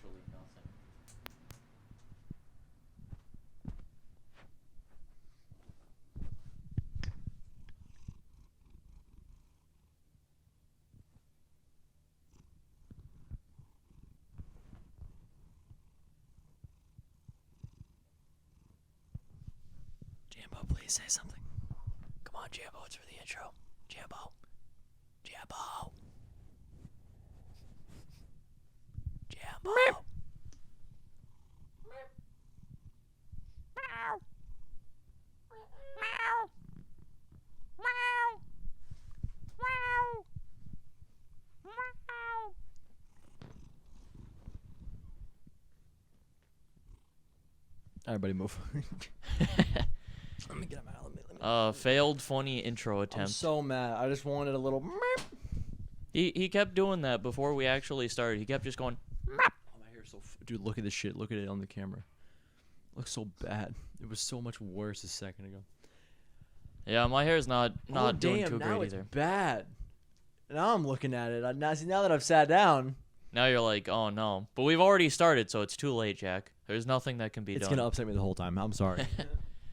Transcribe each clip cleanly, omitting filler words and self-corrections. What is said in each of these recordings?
actually nothing. Jambo, please say something. Come on, Jambo, it's for the intro. Jambo. Jambo. Jambo. Meow. Meow. Meow. Meow. Meow. Meow. Everybody move. Let me get him out. Let me. Failed funny intro attempt. I'm so mad. I just wanted a little. He kept doing that before we actually started. He kept just going. Oh, my hair's so. Dude, look at this shit. Look at it on the camera. It looks so bad. It was so much worse a second ago. Yeah, my hair's not doing too now great it's either. bad. Now I'm looking at it. Now that I've sat down, Now you're like, oh no. But we've already started, so it's too late, Jack. There's nothing that can be it's done. gonna upset me the whole time. I'm sorry.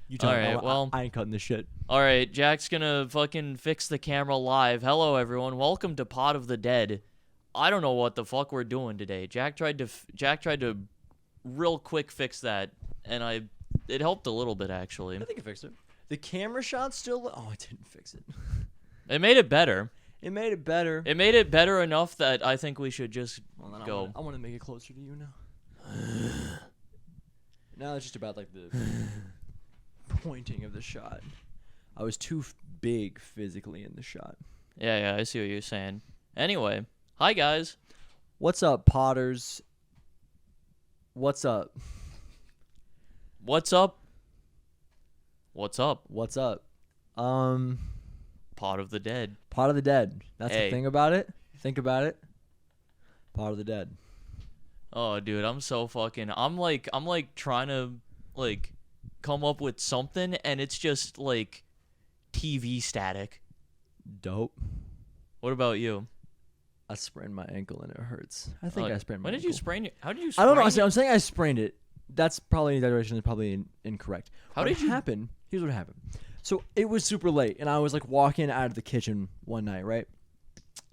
You tell All me. right, well, I ain't cutting this shit. All right, Jack's gonna fucking fix the camera live. Hello, everyone. Welcome to Pot of the Dead. I don't know what the fuck we're doing today. Jack tried to real quick fix that, and it helped a little bit actually. I think I fixed it. The camera shot still. Oh, I didn't fix it. It made it better. It made it better. It made it better enough that I think we should just go. I want to make it closer to you now. Now it's just about like the pointing of the shot. I was too big physically in the shot. Yeah, I see what you're saying. Anyway, hi guys. What's up, Potters? What's up? What's up? What's up? What's up? Pot of the Dead. Pot of the Dead. That's Hey. the thing about it. Think about it. Pot of the Dead. Oh, dude, I'm like trying to like come up with something, and it's just like TV static. Dope. What about you? I sprained my ankle and it hurts. I think I sprained my When ankle. did you sprain it? How did you I sprain don't know. it? I'm saying I sprained it. That's probably the direction is probably incorrect. How What did you- happen? Here's what happened. So it was super late, and I was like walking out of the kitchen one night, right?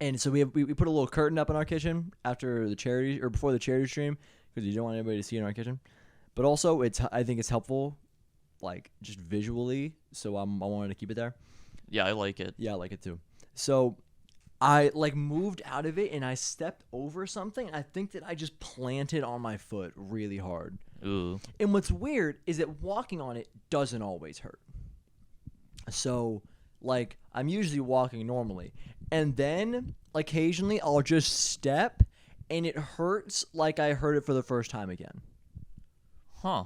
And so we put a little curtain up in our kitchen after the charity or before the charity stream because you don't want anybody to see in our kitchen. But also, I think it's helpful, like just visually. So I wanted to keep it there. Yeah, I like it. Yeah, I like it too. So I like moved out of it and I stepped over something. I think that I just planted on my foot really hard. Ooh. And what's weird is that walking on it doesn't always hurt. So, like, I'm usually walking normally. And then, occasionally, I'll just step and it hurts like I heard it for the first time again. Huh.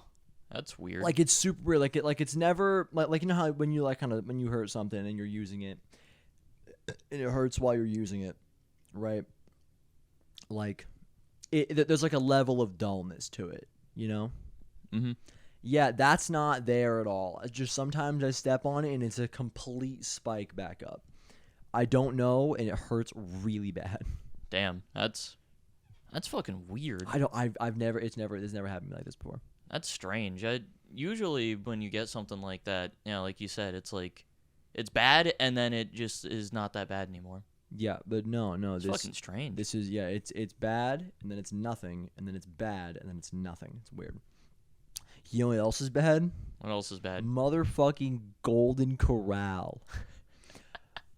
That's weird. Like, it's super weird. Like it's never, like you know how when you, like, kind of, when you hurt something and you're using it, and it hurts while you're using it, right? Like, there's, like, a level of dullness to it, you know? Mm-hmm. Yeah, that's not there at all. It's just sometimes I step on it and it's a complete spike back up. I don't know, and it hurts really bad. Damn. That's fucking weird. I've never. It's never happened like this before. That's strange. Usually when you get something like that, you know, like you said, it's like it's bad, and then it just is not that bad anymore. Yeah, but no. It's fucking strange. This is It's bad, and then it's nothing, and then it's bad, and then it's nothing. It's weird. You know what else is bad? What else is bad? Motherfucking Golden Corral.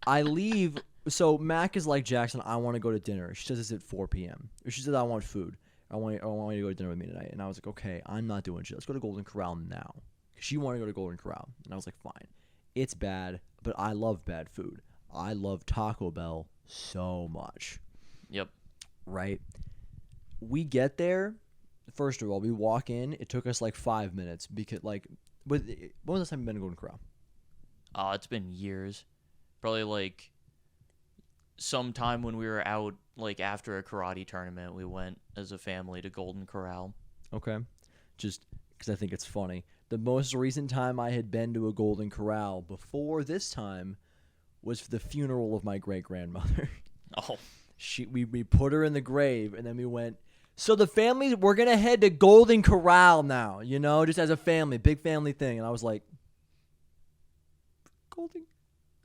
I leave. So Mac is like, Jackson, I want to go to dinner. She says it's at 4 p.m. She says I want food. I want you to go to dinner with me tonight. And I was like, okay, I'm not doing shit. Let's go to Golden Corral now. She wanted to go to Golden Corral. And I was like, fine. It's bad, but I love bad food. I love Taco Bell so much. Yep. Right? We get there. First of all, we walk in. It took us like 5 minutes because, like, when was the last time you've been to Golden Corral? Oh, it's been years. Probably like sometime when we were out, like after a karate tournament, we went as a family to Golden Corral. Okay. Just because I think it's funny. The most recent time I had been to a Golden Corral before this time was for the funeral of my great-grandmother. Oh. We put her in the grave, and then we went. So the family, we're going to head to Golden Corral now, you know, just as a family, big family thing. And I was like, Golden?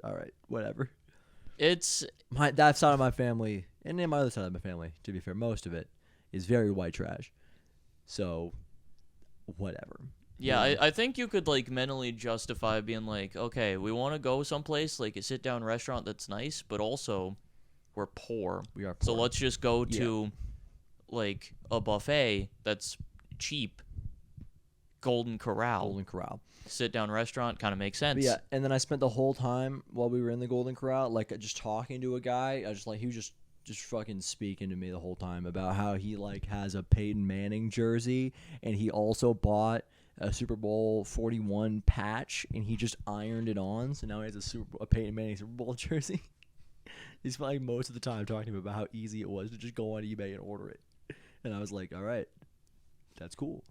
All right, whatever. It's That side of my family, and then my other side of my family, to be fair, most of it is very white trash. So, whatever. yeah, I think you could like mentally justify being like, okay, we want to go someplace like a sit down restaurant that's nice, but also we're poor. We are So poor. let's just go to like a buffet that's cheap. Golden Corral. Golden Corral. Sit down restaurant kind of makes sense. But yeah, and then I spent the whole time while we were in the Golden Corral, like just talking to a guy. I just like he was just fucking speaking to me the whole time about how he like has a Peyton Manning jersey, and he also bought a Super Bowl 41 patch, and he just ironed it on, so now he has a Peyton Manning Super Bowl jersey. He's spending most of the time talking to me about how easy it was to just go on eBay and order it, and I was like, all right, that's cool.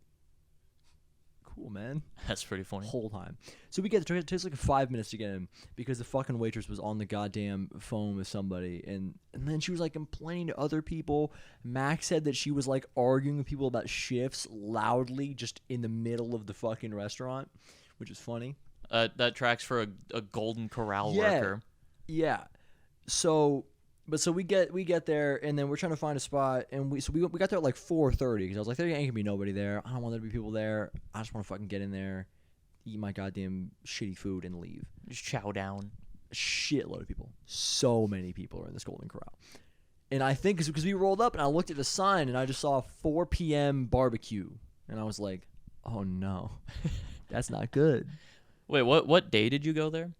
Cool, man. That's pretty funny. Whole time. So we get it takes like 5 minutes to get in because the fucking waitress was on the goddamn phone with somebody, and then she was like complaining to other people. Max said that she was like arguing with people about shifts loudly just in the middle of the fucking restaurant, which is funny. That tracks for a Golden Corral worker. Yeah. So we get there, and then we're trying to find a spot, and we got there at like 4:30 because I was like, there ain't gonna be nobody there. I don't want there to be people there. I just want to fucking get in there, eat my goddamn shitty food, and leave. Just chow down. A shitload of people. So many people are in this Golden Corral, and I think because we rolled up and I looked at the sign and I just saw 4 p.m. barbecue, and I was like, oh no, that's not good. Wait, what day did you go there?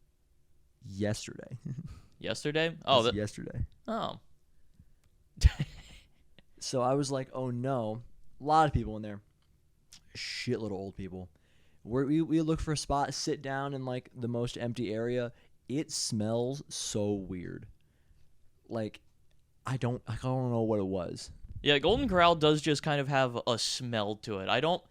Yesterday. Yesterday? Oh, yesterday. Oh. So I was like, oh no. A lot of people in there. Shitload of old people. We look for a spot, sit down in like the most empty area. It smells so weird. Like, I don't know what it was. Yeah, Golden Corral does just kind of have a smell to it. I don't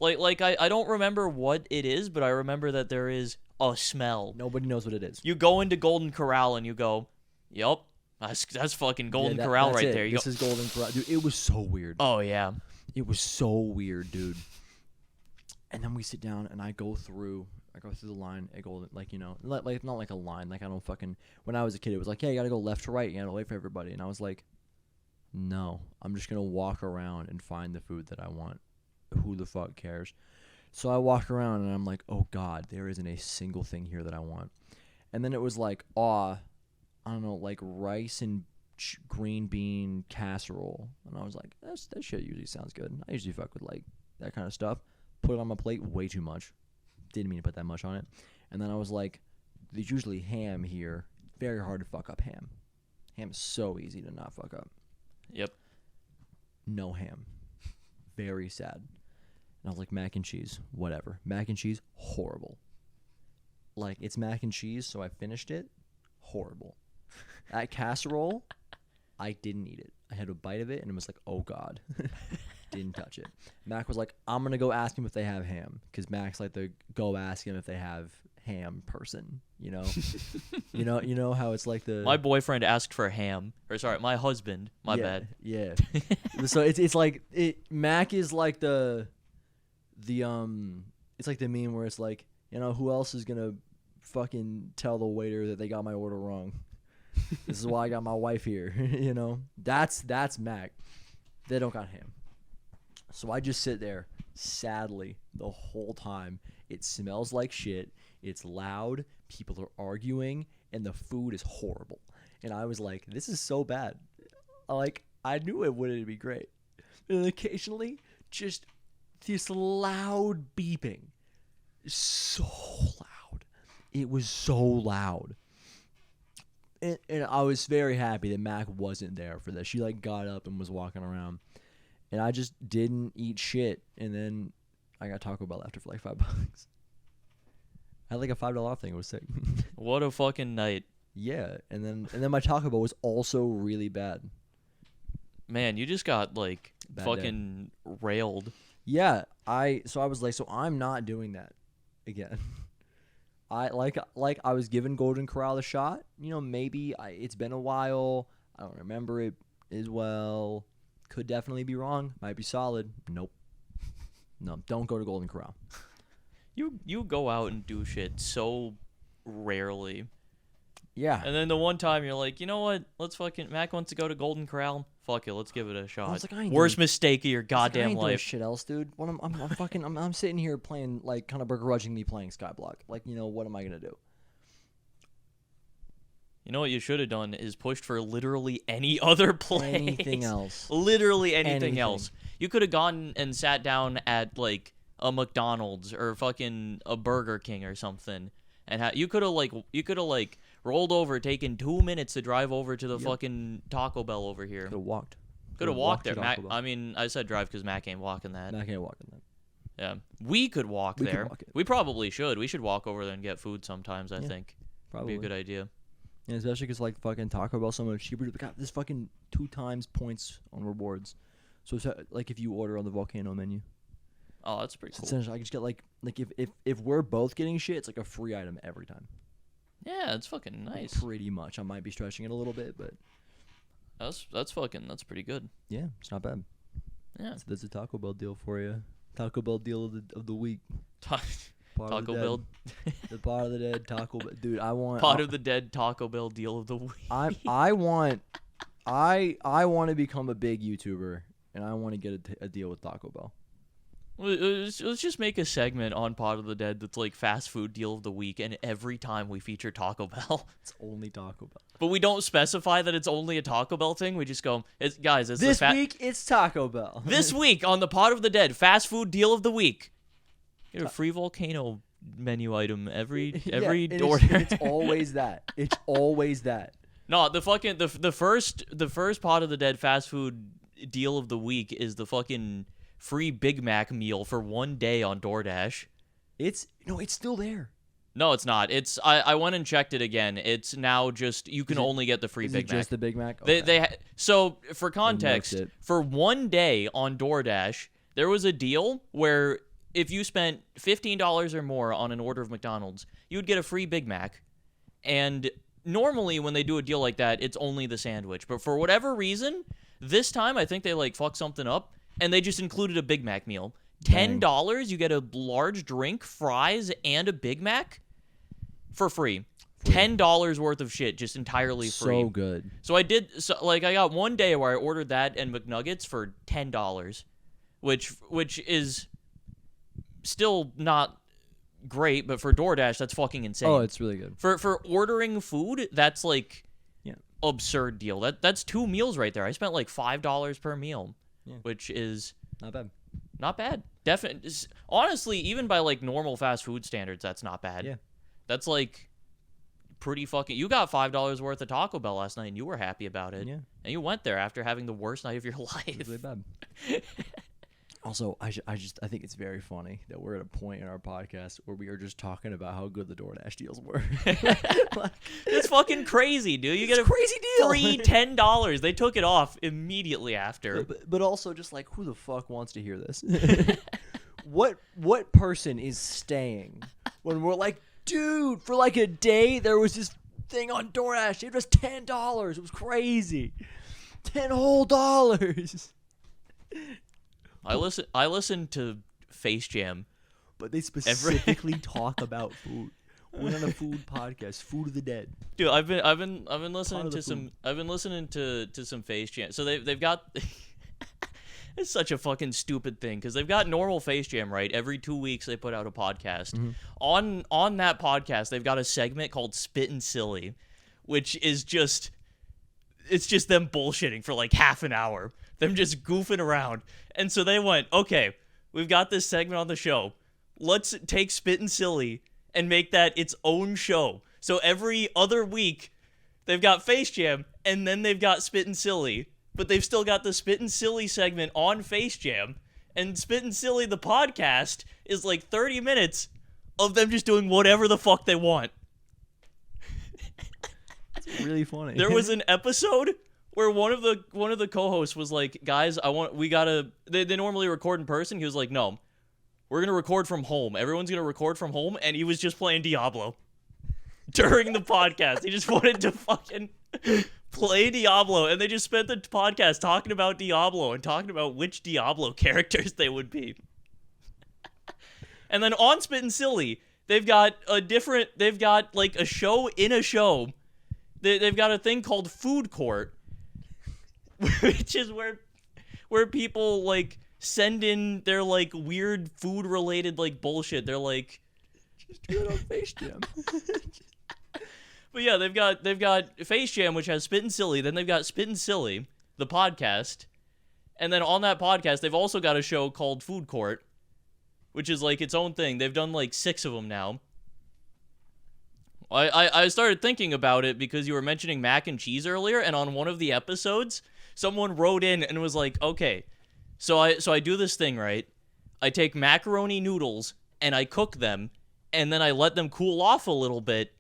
I don't remember what it is, but I remember that there is a smell. Nobody knows what it is. You go into Golden Corral and you go, "Yep, that's fucking Golden Corral that's right it. there." This is Golden Corral. Dude, it was so weird. Oh yeah. It was so weird, dude. And then we sit down and I go through the line at Golden, like, you know, like not like a line, like I don't fucking, when I was a kid it was like, yeah, you gotta go left to right, you gotta wait for everybody, and I was like, no, I'm just gonna walk around and find the food that I want. Who the fuck cares? So I walk around and I'm like, oh god, there isn't a single thing here that I want. And then it was like, I don't know, like rice and green bean casserole, and I was like, that shit usually sounds good. I usually fuck with like that kind of stuff. Put it on my plate, way too much. Didn't mean to put that much on it. And then I was like, there's usually ham here. Very hard to fuck up ham. Ham is so easy to not fuck up. Yep. No ham. Very sad. And I was like, mac and cheese, whatever. Mac and cheese, horrible. Like, it's mac and cheese, so I finished it. Horrible. That casserole, I didn't eat it. I had a bite of it, and it was like, oh god. Didn't touch it. Mac was like, I'm gonna go ask him if they have ham, because Mac's like the go ask him if they have ham person. You know, you know how it's like the My boyfriend asked for ham, or sorry, my husband. My bad. Yeah. So it's like Mac is like the it's like the meme where it's like, you know, who else is gonna fucking tell the waiter that they got my order wrong? This is why I got my wife here. You know, that's Mac. They don't got ham. So I just sit there, sadly, the whole time. It smells like shit. It's loud. People are arguing, and the food is horrible. And I was like, this is so bad. Like, I knew it wouldn't be great. And occasionally, just this loud beeping. So loud. It was so loud. And I was very happy that Mac wasn't there for this. She, like, got up and was walking around. And I just didn't eat shit. And then I got Taco Bell after for like $5. I had like a $5 off thing. It was sick. What a fucking night. Yeah. And then my Taco Bell was also really bad. Man, you just got like Bad fucking railed. Yeah. So I was like, so I'm not doing that again. I was giving Golden Corral a shot. You know, maybe it's been a while. I don't remember it as well. Could definitely be wrong. Might be solid. Nope. No, don't go to Golden Corral. You go out and do shit so rarely. Yeah. And then the one time you're like, you know what? Let's fucking Mac wants to go to Golden Corral. Fuck it, let's give it a shot. I was like, I ain't Worst doing- mistake of your I goddamn ain't doing life. shit else, dude. What I'm fucking I'm sitting here playing like kind of begrudgingly playing Skyblock. Like, you know, what am I gonna do? You know what you should have done is pushed for literally any other place. Anything else? Literally anything Anything. else. You could have gone and sat down at like a McDonald's or fucking a Burger King or something, and you could have rolled over, taken 2 minutes to drive over to the fucking Taco Bell over here. Could have walked. Could have walked there. to Mac, Taco Bell. I mean, I said drive because Mac ain't walking that. Mac ain't walking that. Yeah, we could walk We could there. walk it. We probably should. We should walk over there and get food sometimes. I think Probably. be a good idea. Yeah, especially because like fucking Taco Bell so much cheaper. We got this fucking 2 times points on rewards. So it's like if you order on the Volcano menu. Oh, that's pretty cool. Essentially, I just get like if we're both getting shit, it's like a free item every time. Yeah, it's fucking nice. Pretty much. I might be stretching it a little bit, but That's pretty good. yeah, it's not bad. Yeah. So there's a Taco Bell deal for you. Taco Bell deal of the week. Part of Taco the Bell. dead. The part of the dead Taco Bell. Dude, I want Pot of the dead Taco Bell deal of the week. I want to become a big YouTuber, and I want to get a deal with Taco Bell. Let's just make a segment on Pot of the Dead that's like fast food deal of the week, and every time we feature Taco Bell. It's only Taco Bell. But we don't specify that it's only a Taco Bell thing. We just go, it's This week it's Taco Bell. This week on the Pot of the Dead fast food deal of the week. Get a free volcano menu item every and order. It's always that. It's always that. No, the fucking the first Pot of the Dead fast food deal of the week is the fucking free Big Mac meal for 1 day on DoorDash. It's still there. No, it's not. It's I went and checked it again. It's now just you can only get the free Is Big it Mac. just the Big Mac? Okay. So for context, it. for 1 day on DoorDash, there was a deal where if you spent $15 or more on an order of McDonald's, you would get a free Big Mac. And normally when they do a deal like that, it's only the sandwich. But for whatever reason, this time I think they like fucked something up and they just included a Big Mac meal. $10, you get a large drink, fries, and a Big Mac for free. $10 worth of shit, just entirely free. So good. So I got 1 day where I ordered that and McNuggets for $10, which is still not great, but for DoorDash that's fucking insane. Oh, it's really good. For ordering food, that's like absurd deal. That's 2 meals right there. I spent like $5 per meal, which is not bad. Not bad. Definitely. Honestly, even by like normal fast food standards, that's not bad. Yeah. That's like pretty fucking. You got $5 worth of Taco Bell last night, and you were happy about it. Yeah. And you went there after having the worst night of your life. It's really bad. Also, I think it's very funny that we're at a point in our podcast where we are just talking about how good the DoorDash deals were. It's fucking crazy, dude. You get a crazy deal. Free $10. They took it off immediately after. But also just like, who the fuck wants to hear this? What person is staying when we're like, dude, for like a day there was this thing on DoorDash. It was $10. It was crazy. $10 whole dollars. I listen to Face Jam, but they specifically talk about food. We're on a food podcast, Food of the Dead. Dude, I've been listening to some Face Jam. So they've got it's such a fucking stupid thing because they've got normal Face Jam, right? Every 2 weeks they put out a podcast. Mm-hmm. On that podcast, they've got a segment called Spittin' Silly, which is just them bullshitting for like half an hour. Them just goofing around. And so they went, okay, we've got this segment on the show. Let's take Spittin' Silly and make that its own show. So every other week, they've got Face Jam, and then they've got Spittin' Silly. But they've still got the Spittin' Silly segment on Face Jam. And Spittin' Silly, the podcast, is like 30 minutes of them just doing whatever the fuck they want. It's really funny. There was an episode where one of the co-hosts was like, guys, they normally record in person. He was like, no, we're going to record from home. Everyone's going to record from home. And he was just playing Diablo during the podcast. He just wanted to fucking Play Diablo, and they just spent the podcast talking about Diablo and talking about which Diablo characters they would be. And then on Spittin' Silly, they've got like a show in a show. They've got a thing called Food Court, which is where people like send in their like weird food related like bullshit. They're like, just do it on Face Jam. But yeah, they've got Face Jam, which has Spittin' Silly. Then they've got Spittin' Silly, the podcast, and then on that podcast, they've also got a show called Food Court, which is like its own thing. They've done like 6 of them now. I started thinking about it because you were mentioning mac and cheese earlier, and on one of the episodes, someone wrote in and was like, okay, so I do this thing, right? I take macaroni noodles and I cook them, and then I let them cool off a little bit,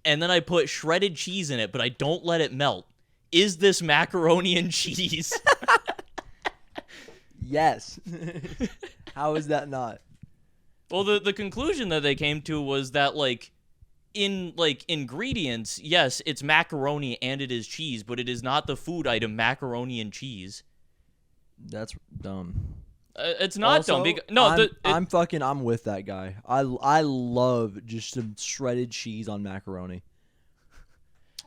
and then I put shredded cheese in it, but I don't let it melt. Is this macaroni and cheese? Yes. How is that not? Well, the conclusion that they came to was that, like, in, like, ingredients, yes, it's macaroni and it is cheese, but it is not the food item macaroni and cheese. That's dumb. It's not also, dumb. No, I'm with that guy. I love just some shredded cheese on macaroni.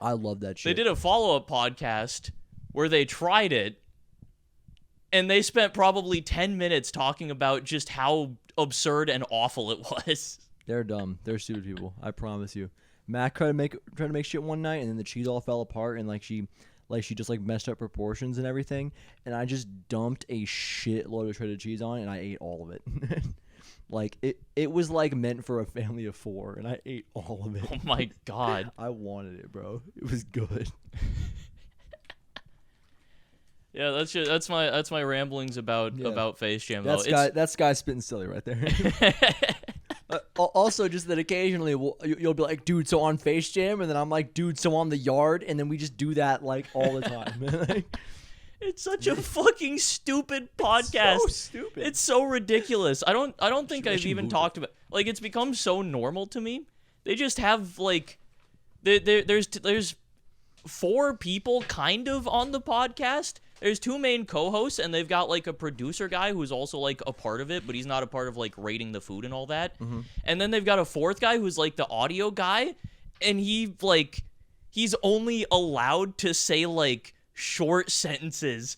I love that shit. They did a follow-up podcast where they tried it, and they spent probably 10 minutes talking about just how absurd and awful it was. They're dumb. They're stupid people. I promise you. Mac tried to make shit one night, and then the cheese all fell apart, and like she just like messed up proportions and everything, and I just dumped a shitload of shredded cheese on it, and I ate all of it. Like it was like meant for a family of 4, and I ate all of it. Oh my god. I wanted it, bro. It was good. Yeah, that's my ramblings about Face Jam though. That's guy Spittin' Silly right there. Also, just that occasionally you'll be like, dude, so on Face Jam, and then I'm like, dude, so on the Yard, and then we just do that like all the time. Like, it's such a fucking stupid podcast. It's so stupid. It's so ridiculous. I don't think I've even talked about, like, it's become so normal to me. They just have like there's 4 people kind of on the podcast. There's 2 main co-hosts, and they've got like a producer guy who's also like a part of it, but he's not a part of like rating the food and all that. Mm-hmm. And then they've got a 4th guy who's like the audio guy, and he's only allowed to say like short sentences.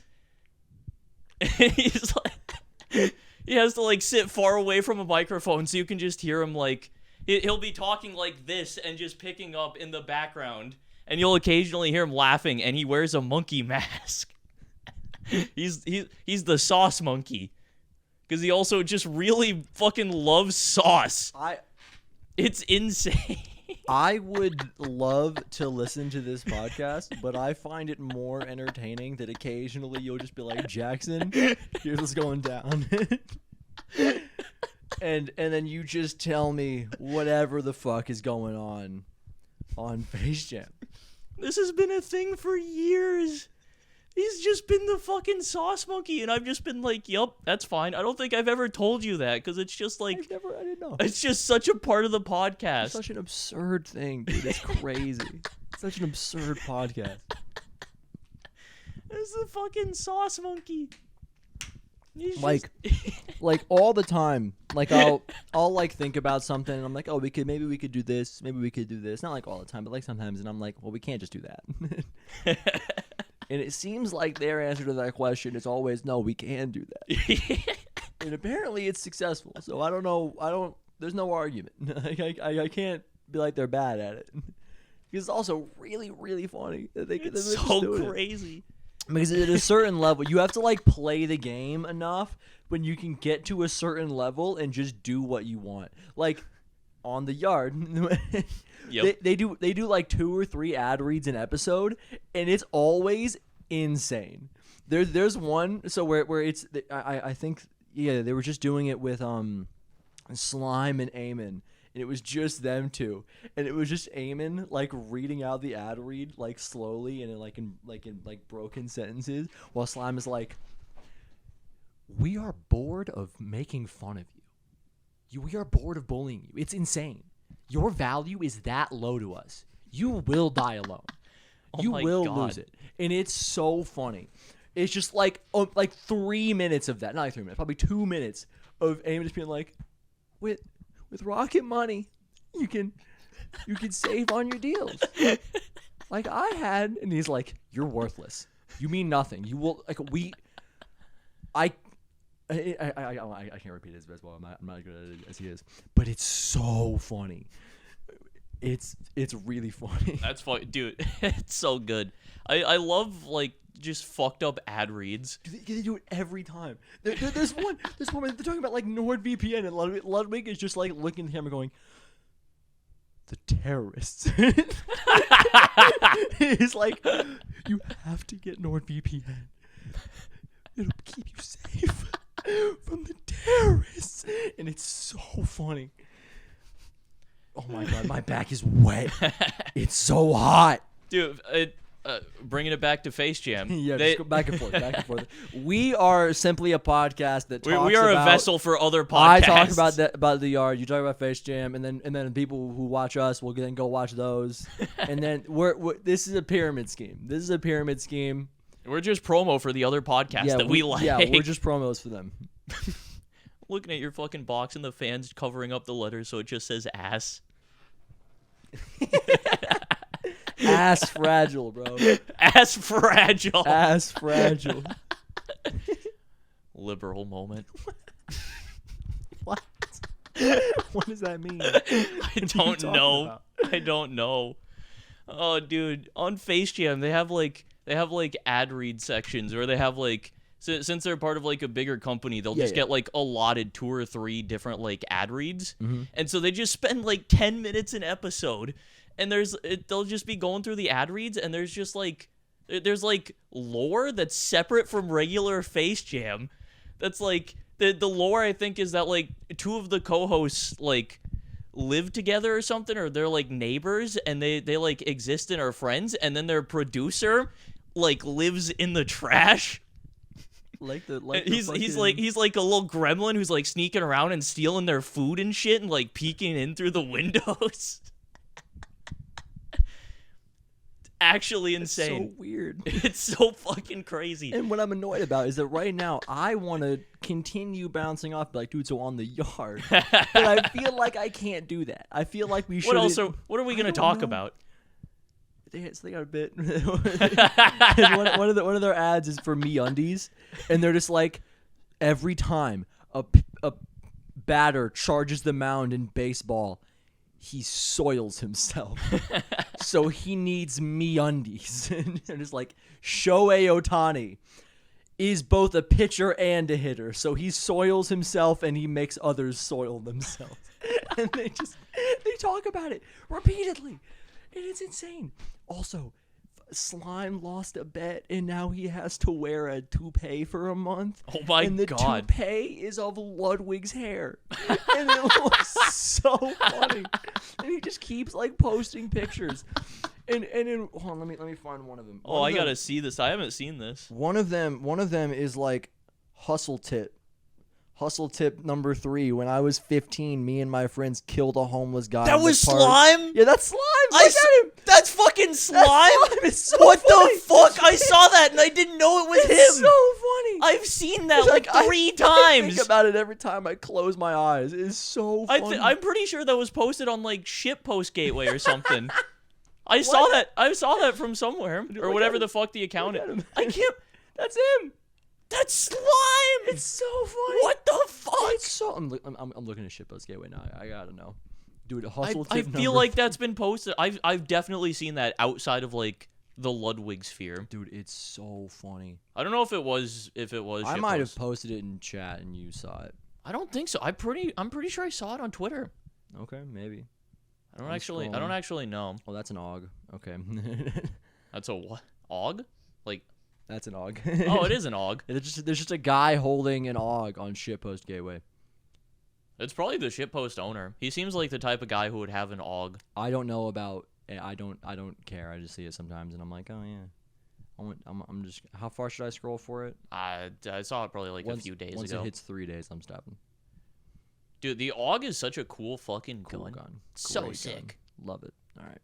He's like, he has to like sit far away from a microphone so you can just hear him. Like he'll be talking like this and just picking up in the background, and you'll occasionally hear him laughing, and he wears a monkey mask. He's the sauce monkey, because he also just really fucking loves sauce. It's insane. I would love to listen to this podcast, but I find it more entertaining that occasionally you'll just be like, Jackson, here's what's going down. and then you just tell me whatever the fuck is going on Face Jam. This has been a thing for years. He's just been the fucking sauce monkey, and I've just been like, yup, that's fine. I don't think I've ever told you that, because it's just like, I didn't know. It's just such a part of the podcast. It's such an absurd thing, dude. It's crazy. It's such an absurd podcast. It's the fucking sauce monkey. He's like all the time. Like I'll like think about something, and I'm like, oh, maybe we could do this. Maybe we could do this. Not like all the time, but like sometimes, and I'm like, well, we can't just do that. And it seems like their answer to that question is always, no, we can do that. And apparently it's successful. So I don't know. There's no argument. I can't be like they're bad at it. Because it's also really, really funny. It's so crazy. Because at a certain level, you have to like play the game enough when you can get to a certain level and just do what you want. Like on the Yard. Yep. They do like 2 or 3 ad reads an episode, and it's always insane. There's one where it's I think they were just doing it with Slime and Eamon, and it was just them 2, and it was just Eamon like reading out the ad read like slowly and in broken sentences, while Slime is like, "We are bored of making fun of you. We are bored of bullying you. It's insane. Your value is that low to us. You will die alone. Oh You my will God. lose it, and it's so funny. It's just like 3 minutes of that, not like 3 minutes, probably 2 minutes of Amy just being like, with Rocket Money, you can save on your deals. Like I had, and he's like, you're worthless. You mean nothing. You will I can't repeat it as well. I'm not good at it as he is, but it's so funny. It's really funny. That's funny, dude. It's so good. I love like just fucked up ad reads. They do it every time. There's one where they're talking about like NordVPN, and Ludwig is just like looking at the camera going, the terrorists. He's like, you have to get NordVPN. It'll keep you safe from the terrorists. And it's so funny. Oh my God, my back is wet. It's so hot. Dude, bringing it back to Face Jam. Yeah, just go back and forth. We are simply a podcast that talks we are about, a vessel for other podcasts. I talk about the yard. You talk about Face Jam, and then people who watch us will then go watch those. And then this is a pyramid scheme. We're just promo for the other podcasts that we like. Yeah, we're just promos for them. Looking at your fucking box and the fans covering up the letters so it just says ass. Ass fragile, bro. Ass fragile. Ass fragile. Liberal moment. What? What does that mean? I don't know. Oh, dude, on Face Jam they have like ad read sections, or they have like, since they're part of like a bigger company, they'll just get like allotted 2 or 3 different like ad reads, and so they just spend like 10 minutes an episode, and they'll just be going through the ad reads, and there's like lore that's separate from regular Face Jam. That's like the lore, I think, is that like 2 of the co-hosts like live together or something, or they're like neighbors, and they like exist and are friends, and then their producer like lives in the trash. He's like a little gremlin who's like sneaking around and stealing their food and shit and like peeking in through the windows. Actually insane. It's so weird. It's so fucking crazy. And what I'm annoyed about is that right now I want to continue bouncing off, like, dude, so on the yard. But I feel like I can't do that. I feel like we should. What are we gonna talk about? They got a bit. one of their ads is for MeUndies, and they're just like, every time a batter charges the mound in baseball, he soils himself. So he needs MeUndies. And they're just like, Shohei Ohtani is both a pitcher and a hitter, so he soils himself and he makes others soil themselves. And they talk about it repeatedly. And it's insane. Also, Slime lost a bet, and now he has to wear a toupee for a month. Oh my God. And the toupee is of Ludwig's hair. And it looks so funny. And he just keeps like posting pictures. And hold on, let me find one of them. I gotta see this. I haven't seen this. One of them is like hustle tip number 3. When I was 15, me and my friends killed a homeless guy. That was Slime? Yeah, that's Slime. Look at him. That's fucking Slime? It's so what funny. the fuck? I saw that and I didn't know it was It's him. so funny. I've seen that like 3 times. I think about it every time I close my eyes. It's so funny. I'm pretty sure that was posted on like Shitpost Gateway or something. I saw that from somewhere, or whatever the fuck the account is. I can't. That's him. That's Slime. It's so funny. What the fuck? It's so. I'm looking at Shitpost Gateway now. I gotta know. Dude, I feel like that's been posted. I've definitely seen that outside of like the Ludwig sphere. Dude, it's so funny. I don't know if it was. I might have posted it in chat and you saw it. I don't think so. I'm pretty sure I saw it on Twitter. Okay, maybe. I don't actually know. Oh, that's an AUG. Okay. That's a what? AUG? Like, that's an AUG. Oh, it is an AUG. There's just a guy holding an AUG on Shitpost Gateway. It's probably the Shitpost owner. He seems like the type of guy who would have an AUG. I don't know about. I don't care. I just see it sometimes, and I'm like, oh yeah. I'm just. How far should I scroll for it? I saw it probably like a few days ago. Once it hits 3 days, I'm stopping. Dude, the AUG is such a cool fucking gun. Gun. So Great sick. Gun. Love it. All right.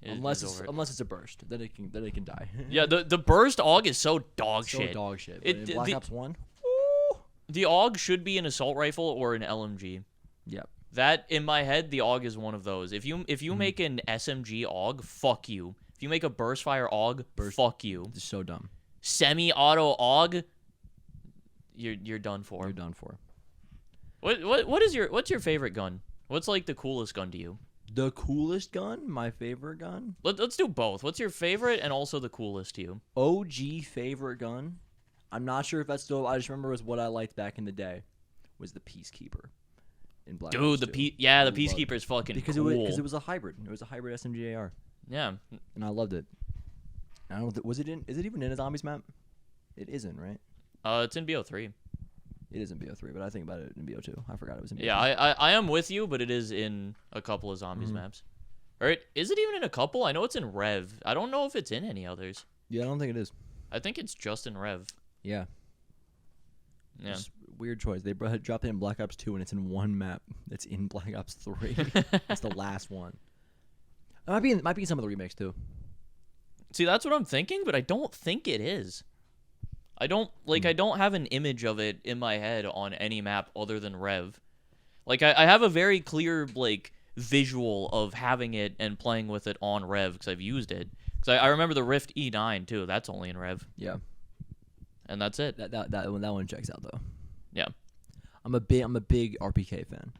is over it. Unless it's a burst, then it can die. Yeah, the burst AUG is so dog so shit. dog shit. But in Black Ops 1, the AUG should be an assault rifle or an LMG. Yep. That, in my head, the AUG is one of those. If you make an SMG AUG, fuck you. If you make a burst fire AUG, fuck you. It's so dumb. Semi-auto AUG, you're done for. You're done for. What's your favorite gun? What's like the coolest gun to you? The coolest gun? My favorite gun? Let's do both. What's your favorite and also the coolest to you? OG favorite gun? I'm not sure if that's still. I just remember it was what I liked back in the day. Was the Peacekeeper in Black Ops 2. The Peacekeeper is fucking because cool. Because it was a hybrid. It was a hybrid SMG AR. Yeah. And I loved it. I don't. Is it even in a zombies map? It isn't, right? It's in BO3. It is in BO3, but I think about it in BO2. I forgot it was in BO2. Yeah, I am with you, but it is in a couple of zombies maps. All right, is it even in a couple? I know it's in Rev. I don't know if it's in any others. Yeah, I don't think it is. I think it's just in Rev. Yeah. Yeah. Just weird choice. They dropped it in Black Ops 2, and it's in one map. That's in Black Ops 3. It's the last one. It might be in some of the remakes too. See, that's what I'm thinking, but I don't think it is. I don't have an image of it in my head on any map other than Rev. Like I have a very clear like visual of having it and playing with it on Rev because I've used it. Because I remember the Rift E9 too. That's only in Rev. Yeah. And that's it. That one checks out though. Yeah. I'm a big RPK fan.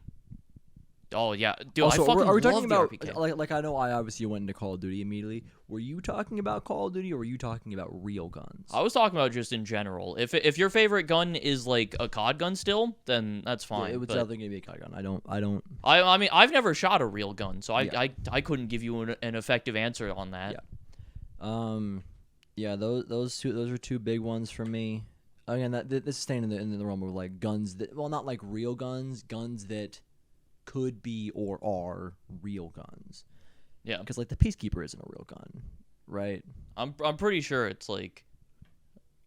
Oh yeah, dude. Also, I fucking are we talking love about the RPK. like I know I obviously went into Call of Duty immediately. Were you talking about Call of Duty or were you talking about real guns? I was talking about just in general. If your favorite gun is like a COD gun still, then that's fine. Yeah, it was definitely gonna be a COD gun. I don't. I mean, I've never shot a real gun, so Yeah. I couldn't give you an effective answer on that. Yeah. Yeah. Those are two big ones for me. Again, this is staying in the realm of like guns that, well, not like real guns that could be or are real guns. Yeah. Because like the Peacekeeper isn't a real gun, right? I'm pretty sure it's like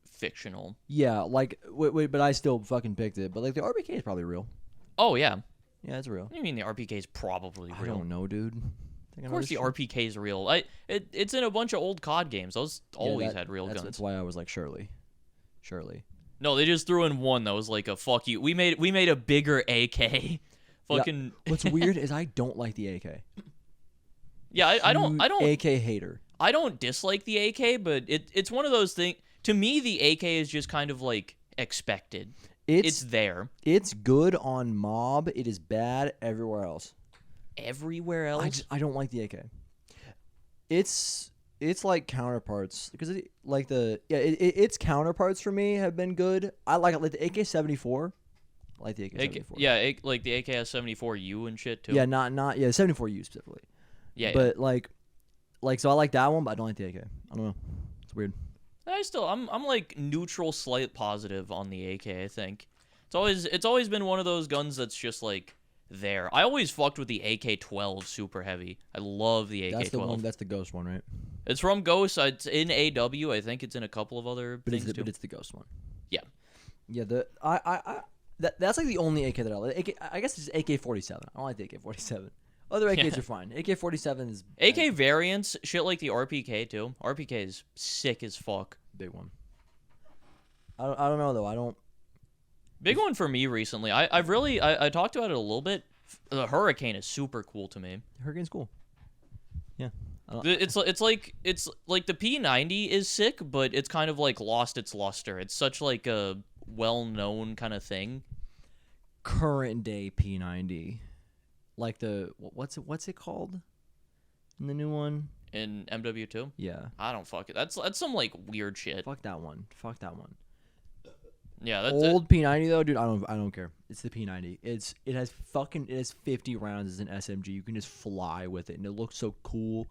fictional. Yeah, like wait, but I still fucking picked it. But like the RPK is probably real. Oh yeah. Yeah, it's real. What do you mean the RPK is probably real? I don't know, dude. Of course the RPK is real. It's in a bunch of old COD games. Those always had real guns. That's why I was like, surely. No, they just threw in one that was like a fuck you. We made a bigger AK. Fucking. Yeah. What's weird is I don't like the AK. Yeah, I don't. AK hater. I don't dislike the AK, but it's one of those things. To me, the AK is just kind of like expected. It's there. It's good on mob. It is bad everywhere else. Everywhere else? I don't like the AK. It's like counterparts because its counterparts for me have been good. I like the AK-74. I like the AK-74. Yeah, like the AK-74U and shit too. Yeah, not 74U specifically. Yeah, but like so I like that one, but I don't like the AK. I don't know. It's weird. I'm like neutral, slight positive on the AK. I think it's always been one of those guns that's just like there. I always fucked with the AK-12 super heavy. I love the AK-12. That's the one. That's the Ghost one, right? It's from Ghost. It's in AW. I think it's in a couple of other things too. But it's the Ghost one. Yeah. Yeah. That's like the only AK that I like. I guess it's AK-47. I don't like the AK-47. Other AKs are fine. AK-47 is AK variants, shit like the RPK too. RPK is sick as fuck. Big one. I don't know though. I don't. Big one for me recently. I talked about it a little bit. The Hurricane is super cool to me. Hurricane's cool. Yeah. It's like the P90 is sick, but it's kind of like lost its luster. It's such like a well-known kind of thing. Current day P90, like the what's it called in the new one? In MW2? Yeah. I don't fuck it. That's some like weird shit. Fuck that one. Yeah, that's old P90 though, dude. I don't care. It's the P90. It has 50 rounds as an SMG. You can just fly with it, and it looks so cool.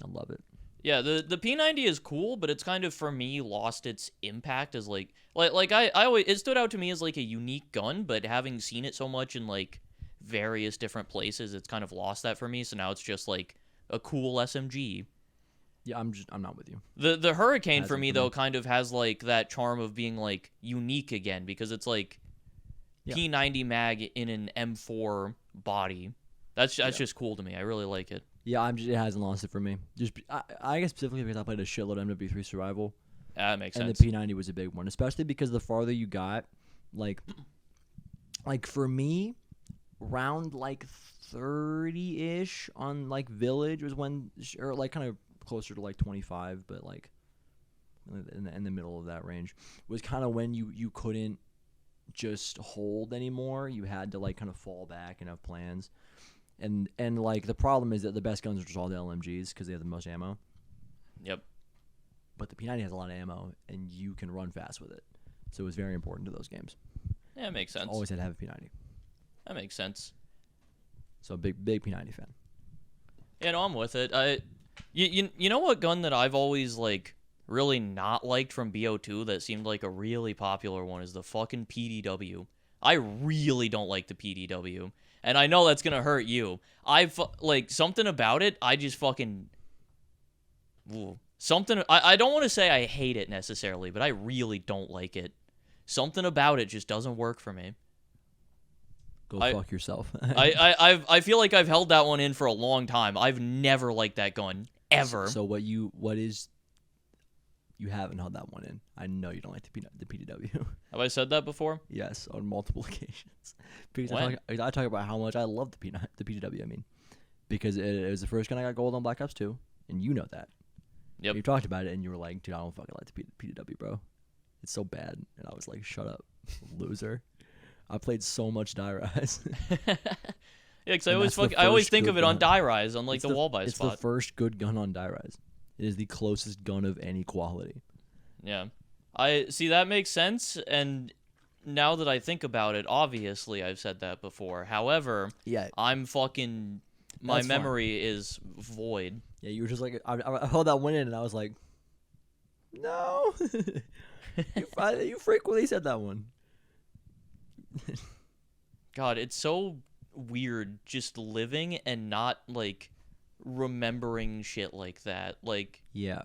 I love it. Yeah, the P90 is cool, but it's kind of for me lost its impact as like I always, it stood out to me as like a unique gun, but having seen it so much in like various different places, it's kind of lost that for me. So now it's just like a cool SMG. Yeah, I'm not with you. The Hurricane for me though kind of has like that charm of being like unique again because it's like P90 mag in an M4 body. That's just cool to me. I really like it. Yeah, it hasn't lost it for me. I guess specifically because I played a shitload of MW3 Survival, That makes and sense. the P90 was a big one, especially because the farther you got, like for me, round like 30-ish on like Village was when, or like kind of closer to like 25, but like in the middle of that range was kind of when you couldn't just hold anymore. You had to like kind of fall back and have plans. And like the problem is that the best guns are just all the LMGs because they have the most ammo. Yep. But the P90 has a lot of ammo, and you can run fast with it. So it was very important to those games. Yeah, it makes sense. Always had to have a P90. That makes sense. So big P90 fan. Yeah, no, I'm with it. You know what gun that I've always like really not liked from BO2 that seemed like a really popular one is the fucking PDW. I really don't like the PDW. And I know that's gonna hurt you. Like something about it. I just fucking something. I don't want to say I hate it necessarily, but I really don't like it. Something about it just doesn't work for me. Go fuck yourself. I feel like I've held that one in for a long time. I've never liked that gun ever. So you haven't held that one in. I know you don't like the PDW. Have I said that before? Yes, on multiple occasions. Because When? I talk about how much I love the PDW. I mean, because it was the first gun I got gold on Black Ops 2, and you know that. Yep. You talked about it, and you were like, "Dude, I don't fucking like the PDW, bro. It's so bad." And I was like, "Shut up, loser." I played so much Die Rise. Yeah, because I And always think good of it on gun. Die Rise on like It's the wall buy It's spot. the first good gun on Die Rise. It is the closest gun of any quality. Yeah. I see that makes sense, and now that I think about it, obviously I've said that before. However, Yeah. I'm fucking my That's fine. memory is void. Yeah, you were just like, I held that one in, and I was like, no. You frequently said that one. God, it's so weird just living and not like remembering shit like that. Like Yeah.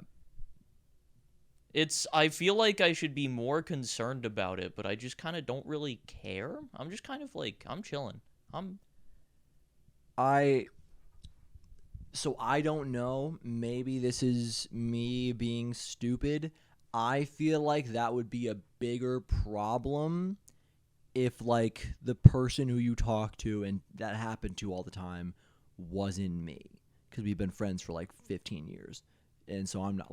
I feel like I should be more concerned about it, but I just kind of don't really care. I'm just kind of like I'm chilling. So I don't know. Maybe this is me being stupid. I feel like that would be a bigger problem if like the person who you talk to and that happened to all the time wasn't me, because we've been friends for like 15 years. And so I'm not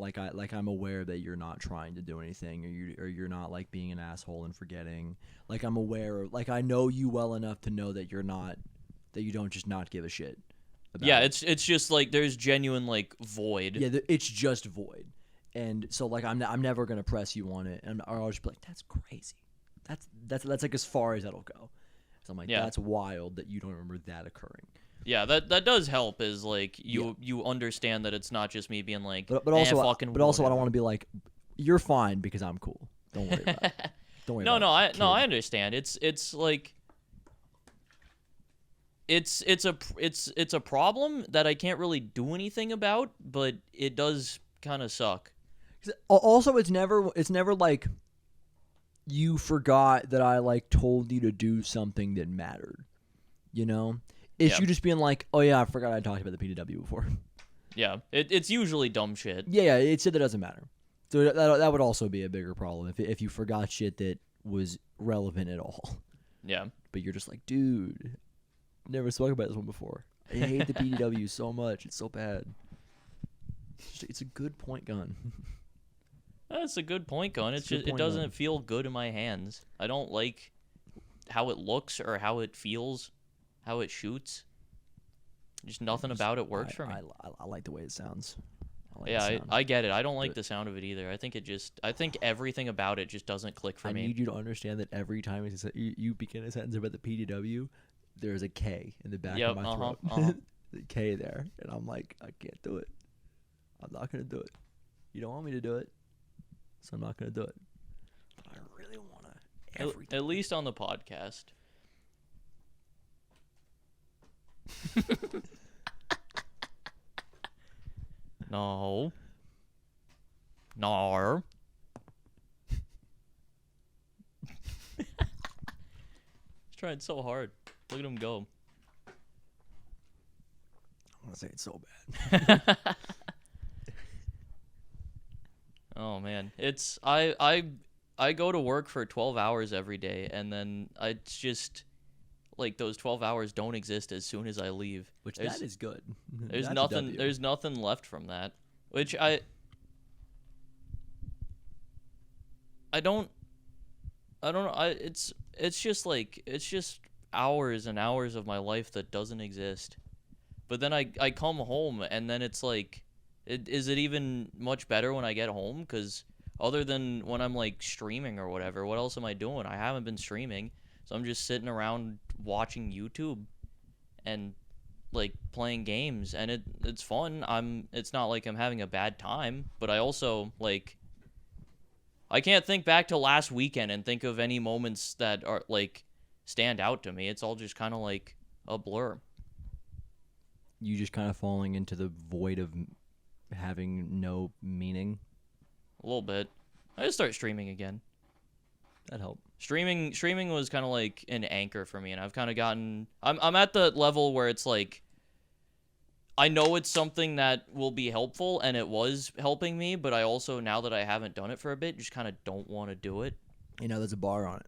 I'm aware that you're not trying to do anything, or you're not like being an asshole and forgetting. Like I'm aware of, like I know you well enough to know that you don't just not give a shit about Yeah, it. it's just like there's genuine like void. Yeah, it's just void. And so like I'm never gonna press you on it, and or I'll just be like, that's crazy. That's like as far as that'll go. So I'm like, Yeah. that's wild that you don't remember that occurring. Yeah, that does help. Is like you understand that it's not just me being like, But "Eh, also fucking I don't whatever." want to be like, you're fine because I'm cool. Don't worry about it. Don't worry No, about it. no, I kid. understand. It's like it's a problem that I can't really do anything about, but it does kind of suck. Also, it's never like you forgot that I like told you to do something that mattered. You know, it's Yeah. you just being like, oh yeah, I forgot I talked about the PDW before. Yeah, it's usually dumb shit. Yeah, it's shit that doesn't matter. So that would also be a bigger problem if you forgot shit that was relevant at all. Yeah. But you're just like, dude, never spoke about this one before. I hate the PDW so much. It's so bad. It's a good point gun. That's a good point, gun. It's It's a good just it point, doesn't gun. feel good in my hands. I don't like how it looks or how it feels, how it shoots. Just nothing about it works for me. I like the way it sounds. I like Yeah, the sound. I get it. I don't like But- the sound of it either. I think everything about it just doesn't click for I me. need you to understand that every time you begin a sentence about the PDW, there's a K in the back Yep, of my throat. The K there. And I'm like, I can't do it. I'm not going to do it. You don't want me to do it, so I'm not going to do it. But I really want to. Every At least on the podcast. No. Nar. He's trying so hard. Look at him go. want to say it's so bad. Oh man, it's I go to work for 12 hours every day, and then it's just like those 12 hours don't exist as soon as I leave. Which that is good. There's That's a nothing. W. There's nothing left from that. Which I don't know. It's just hours and hours of my life that doesn't exist. But then I come home, and then it's like, is it even much better when I get home? Because other than when I'm like streaming or whatever, what else am I doing? I haven't been streaming, so I'm just sitting around watching YouTube and like playing games, and it's fun. It's not like I'm having a bad time, but I also like, I can't think back to last weekend and think of any moments that are like stand out to me. It's all just kind of like a blur. You just kind of falling into the void of having no meaning. A little bit. I just start streaming again. That helped. Streaming was kind of like an anchor for me, and I've kind of gotten. I'm at the level where it's like, I know it's something that will be helpful, and it was helping me, but I also, now that I haven't done it for a bit, just kind of don't want to do it. You know, there's a bar on it.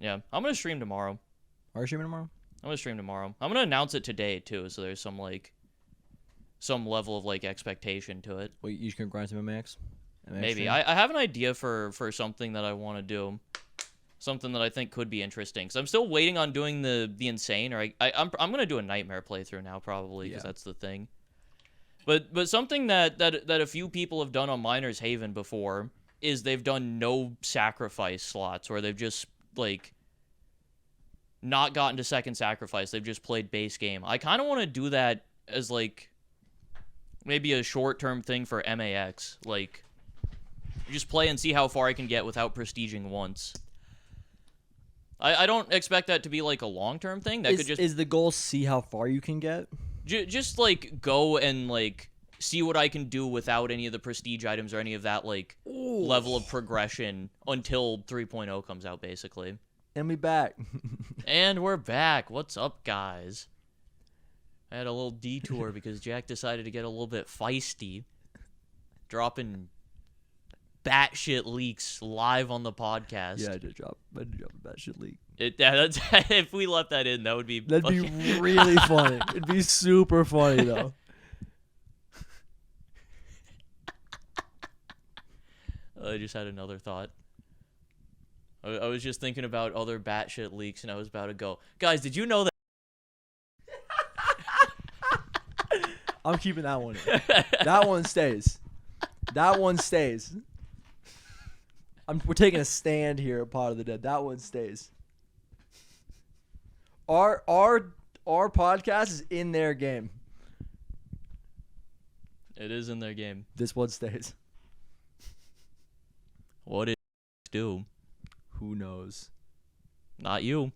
Yeah, I'm gonna stream tomorrow. Are you streaming tomorrow? I'm gonna stream tomorrow. I'm gonna announce it today too, so there's some level of like expectation to it. Wait, you just gonna grind some MX? Maybe. stream? I have an idea for something that I want to do. Something that I think could be interesting. Because I'm still waiting on doing the insane, or I'm going to do a nightmare playthrough now, probably, because that's the thing. But something that a few people have done on Miner's Haven before is they've done no sacrifice slots, or they've just, like, not gotten to second sacrifice. They've just played base game. I kind of want to do that as, like, maybe a short-term thing for MAX. Like, just play and see how far I can get without prestiging once. I don't expect that to be, like, a long-term thing. That could just... Is the goal see how far you can get? Just, like, go and, like, see what I can do without any of the prestige items or any of that, like, level of progression until 3.0 comes out, basically. And we back. And we're back. What's up, guys? I had a little detour because Jack decided to get a little bit feisty. Dropping batshit leaks live on the podcast. Yeah, I did drop a batshit leak. That's, if we left that in, that'd be really funny. It'd be super funny though. I just had another thought. I was just thinking about other batshit leaks, and I was about to go, guys, did you know that? I'm keeping that one in. That one stays. That one stays. We're taking a stand here at Pot of the Dead. That one stays. Our podcast is in their game. It is in their game. This one stays. What did do? Who knows? Not you.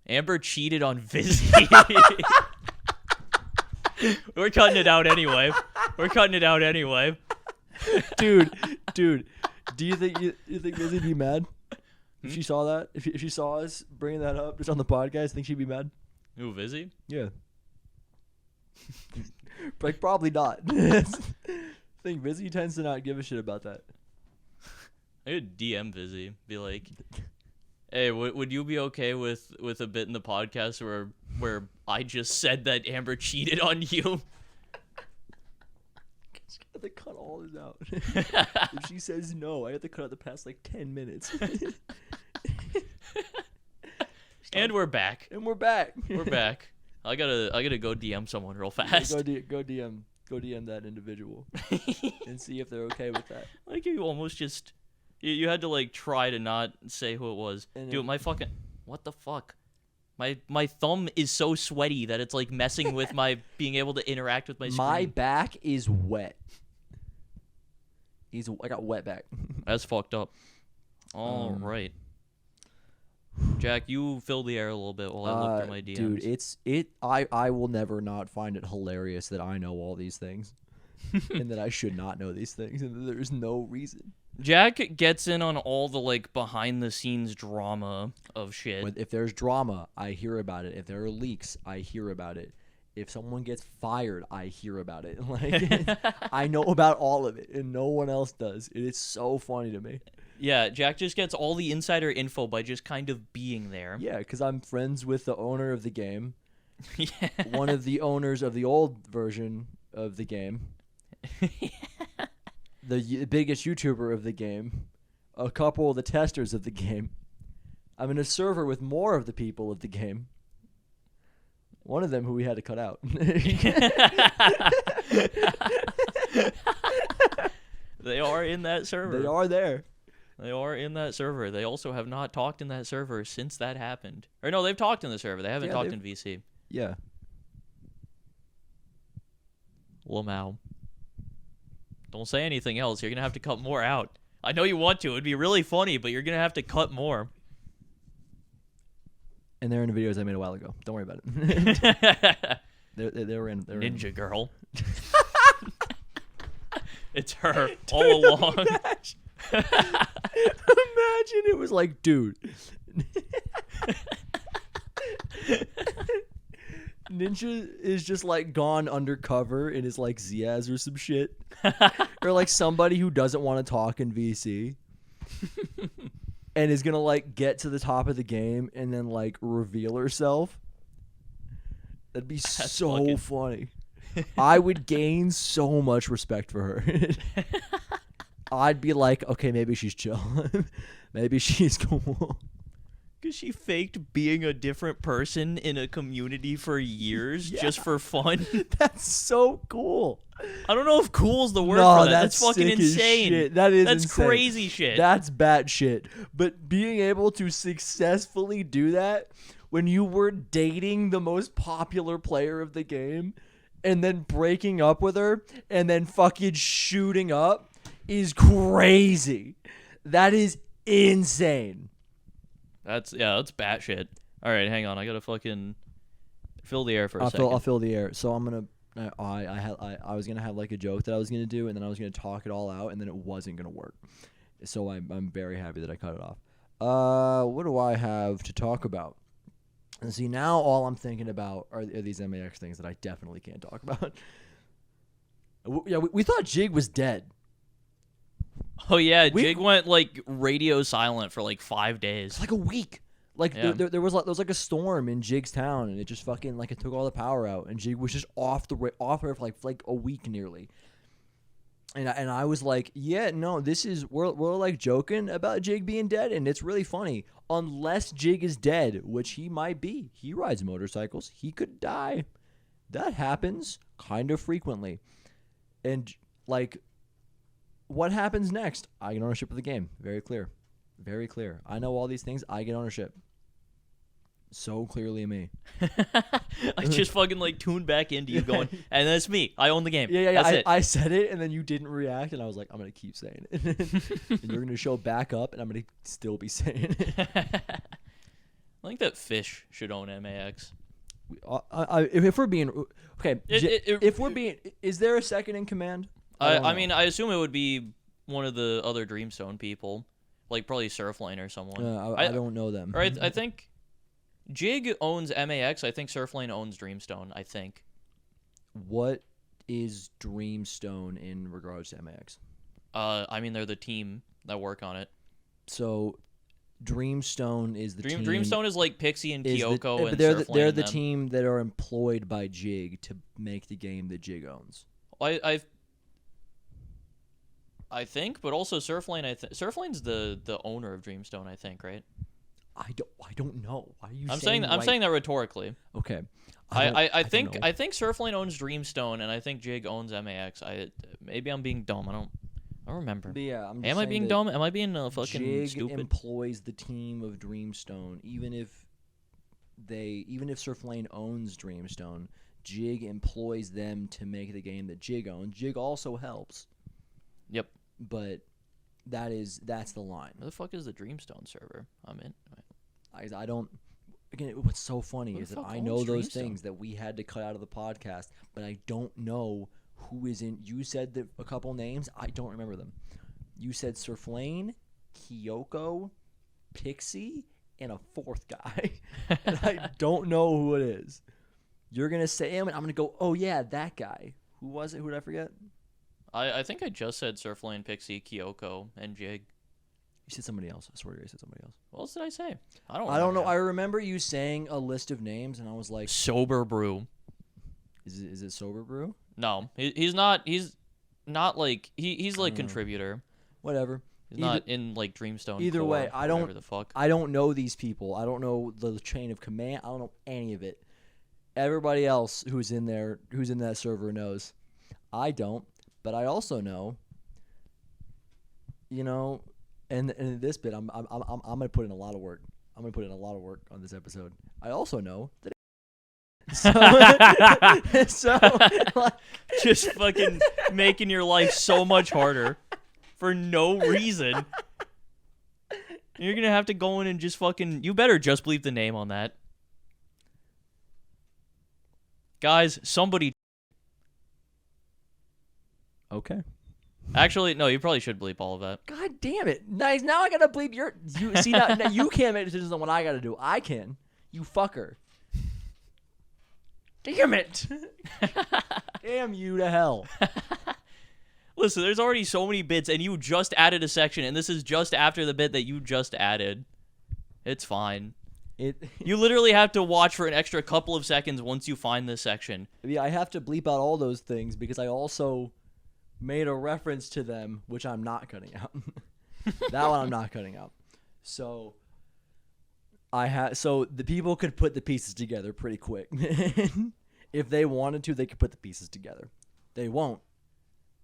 Amber cheated on Vizzy. We're cutting it out anyway. Dude. Do you think Vizzy'd be mad if she saw that? If she saw us bringing that up just on the podcast, think she'd be mad? Who, Vizzy? Yeah. Like, probably not. I think Vizzy tends to not give a shit about that. I could DM Vizzy, be like, "Hey, would you be okay with a bit in the podcast where I just said that Amber cheated on you?" I have to cut all this out. If she says no, I have to cut out the past like 10 minutes. And we're back. We're back. I gotta go DM someone real fast. Go DM that individual and see if they're okay with that. Like, you almost just you had to like try to not say who it was. And dude, my fucking, what the fuck? My thumb is so sweaty that it's like messing with my being able to interact with my screen. My back is wet. I got wet back. That's fucked up. All right. Jack, you fill the air a little bit while I look through my DMs. Dude, I will never not find it hilarious that I know all these things. And that I should not know these things, and there's no reason. Jack gets in on all the like behind the scenes drama of shit. If there's drama, I hear about it. If there are leaks, I hear about it. if someone gets fired, I hear about it. Like, I know about all of it, and no one else does. It is so funny to me. Yeah, Jack just gets all the insider info by just kind of being there. Yeah, because I'm friends with the owner of the game. Yeah. One of the owners of the old version of the game. The biggest YouTuber of the game. A couple of the testers of the game. I'm in a server with more of the people of the game. One of them who we had to cut out. They are in that server. They are there. They are in that server. They also have not talked in that server since that happened. Or no, they've talked in the server. They haven't talked in VC. Yeah. Lamau. Don't say anything else. You're going to have to cut more out. I know you want to. It'd be really funny, but you're going to have to cut more. And they're in the videos I made a while ago. Don't worry about it. they were in. Ninja girl. It's her all along. Imagine it was like, dude. Ninja is just like gone undercover and is like Ziaz or some shit. Or like somebody who doesn't want to talk in VC. And is gonna like get to the top of the game and then like reveal herself. That'd be so funny. I would gain so much respect for her. I'd be like, okay, maybe she's chill. Maybe she's cool. Because she faked being a different person in a community for years just for fun. That's so cool. I don't know if cool's the word No, for that. That's fucking sick as insane. shit. That's insane. Crazy shit. That's bat shit. But being able to successfully do that when you were dating the most popular player of the game and then breaking up with her and then fucking shooting up is crazy. That is insane. That's batshit. All right, hang on. I gotta fucking fill the air for a second. I'll fill the air. So I'm gonna. I was gonna have like a joke that I was gonna do, and then I was gonna talk it all out, and then it wasn't gonna work. So I'm very happy that I cut it off. What do I have to talk about? And see, now all I'm thinking about are these MAX things that I definitely can't talk about. We thought Jig was dead. Oh yeah, Jig went like radio silent for like 5 days. It's like a week. Like there was like a storm in Jig's town, and it just fucking like it took all the power out, and Jig was just off air for like a week nearly. And I was like, yeah, no, we're like joking about Jig being dead, and it's really funny. Unless Jig is dead, which he might be. He rides motorcycles. He could die. That happens kind of frequently. And like, what happens next? I get ownership of the game. Very clear. Very clear. I know all these things. I get ownership. So clearly me. I just fucking like tuned back into you going, and that's me. I own the game. Yeah. That's it. I said it, and then you didn't react, and I was like, I'm going to keep saying it. And you're going to show back up, and I'm going to still be saying it. I think that Fish should own MAX. If we're being... Okay, if we're being... Is there a second in command? I mean, I assume it would be one of the other Dreamstone people. Like, probably Surflane or someone. I don't know them. Right, I think Jig owns MAX. I think Surflane owns Dreamstone, I think. What is Dreamstone in regards to MAX? I mean, they're the team that work on it. So, Dreamstone is the team... Dreamstone is like Pixie and Kyoko and they're Surflane. They're the team that are employed by Jig to make the game that Jig owns. I think, but also Surflane. Surflane's the owner of Dreamstone, I think, right? I don't know. Why are you? I'm saying that rhetorically. Okay. I think Surflane owns Dreamstone, and I think Jig owns MAX. Maybe I'm being dumb. I don't remember. But yeah, am I being dumb? Am I being fucking Jig stupid? employs the team of Dreamstone, even if Surflane owns Dreamstone. Jig employs them to make the game that Jig owns. Jig also helps. Yep. But that's the line. Where the fuck is the Dreamstone server? I'm in. I don't. Again, what's so funny is that I know those things that we had to cut out of the podcast, but I don't know who is in. You said a couple names. I don't remember them. You said Surflane, Kyoko, Pixie, and a fourth guy. And I don't know who it is. You're gonna say him, and I'm gonna go, oh yeah, that guy. Who was it? Who did I forget? I think I just said Surflane, Pixie, Kyoko, and Jig. You said somebody else. I swear to God, you said somebody else. What else did I say? I don't know. remember. I remember you saying a list of names, and I was like, Sober Brew. Is it Sober Brew? No, he's not. He's not like he's like contributor. Whatever. He's not in like Dreamstone. Either Core, way, I don't. Whatever the fuck. I don't know these people. I don't know the chain of command. I don't know any of it. Everybody else who's in there, who's in that server, knows. I don't, but I also know. You know, and in this bit, I'm gonna put in a lot of work. I'm gonna put in a lot of work on this episode. I also know that. So like, just fucking making your life so much harder for no reason. You're gonna have to go in and just fucking. You better just bleep the name on that, guys. Somebody. Okay. Actually, no. You probably should bleep all of that. God damn it! Nice. Now I gotta bleep your. You see now you can't make decisions on what I gotta do. I can. You fucker. Damn it! Damn you to hell. Listen, there's already so many bits, and you just added a section, and this is just after the bit that you just added. It's fine. You literally have to watch for an extra couple of seconds once you find this section. Yeah, I have to bleep out all those things because I also made a reference to them, which I'm not cutting out. That one I'm not cutting out. So so the people could put the pieces together pretty quick. If they wanted to, they could put the pieces together. They won't.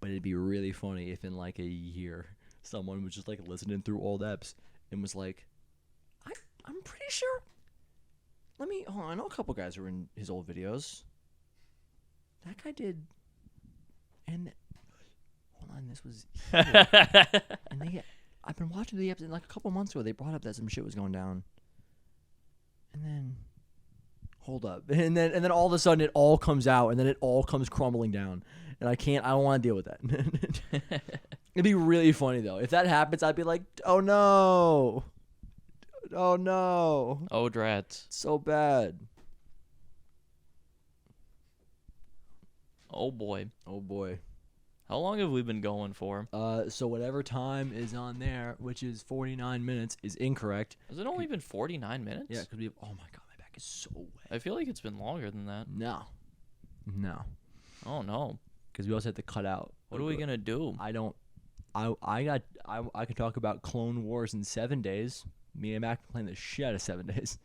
But it'd be really funny if in like a year someone was just like listening through old eps and was like, I'm pretty sure. Hold on, I know a couple guys who were in his old videos. That guy did. And hold on, this was. And I've been watching the episode like a couple months ago. They brought up that some shit was going down. And then, hold up, and then all of a sudden it all comes out, and then it all comes crumbling down, and I don't want to deal with that. It'd be really funny though if that happens. I'd be like, oh no, Oh drats, so bad. Oh boy. How long have we been going for? So whatever time is on there, which is 49 minutes, is incorrect. Has it only been 49 minutes? Yeah, because oh my god, my back is so wet. I feel like it's been longer than that. No. Oh no. Because we also had to cut out. What are we gonna do? I could talk about Clone Wars in 7 days. Me and Mac playing the shit out of 7 days.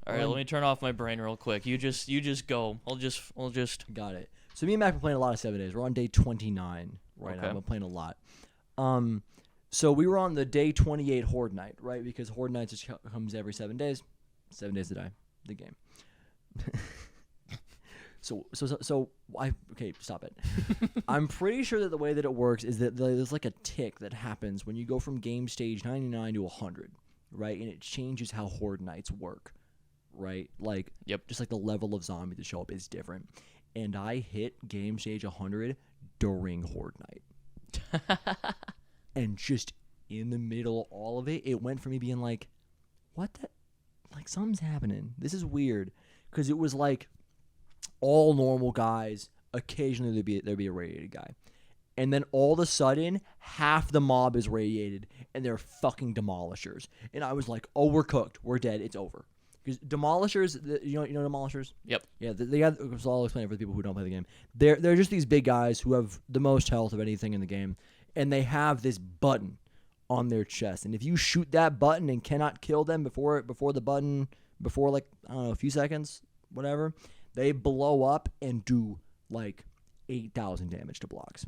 All right, let me turn off my brain real quick. You just go. I'll just. Got it. So me and Mac been playing a lot of 7 days. We're on day 29 right now. We're playing a lot. So we were on the day 28 Horde Night, right? Because Horde Night just comes every 7 days. 7 days to die. The game. Okay, stop it. I'm pretty sure that the way that it works is that there's like a tick that happens when you go from game stage 99 to 100, right? And it changes how Horde Nights work, right? Like, yep. Just like the level of zombies that show up is different. And I hit game stage 100 during Horde Night. And just in the middle of all of it, it went from me being like, what the? Like, something's happening. This is weird. Because it was like all normal guys. Occasionally there'd be a radiated guy. And then all of a sudden, half the mob is radiated. And they're fucking demolishers. And I was like, oh, we're cooked. We're dead. It's over. Because demolishers, you know demolishers? Yep. Yeah, they got. So I'll explain it for the people who don't play the game. They're just these big guys who have the most health of anything in the game, and they have this button on their chest. And if you shoot that button and cannot kill them before like I don't know a few seconds, whatever, they blow up and do like 8,000 damage to blocks.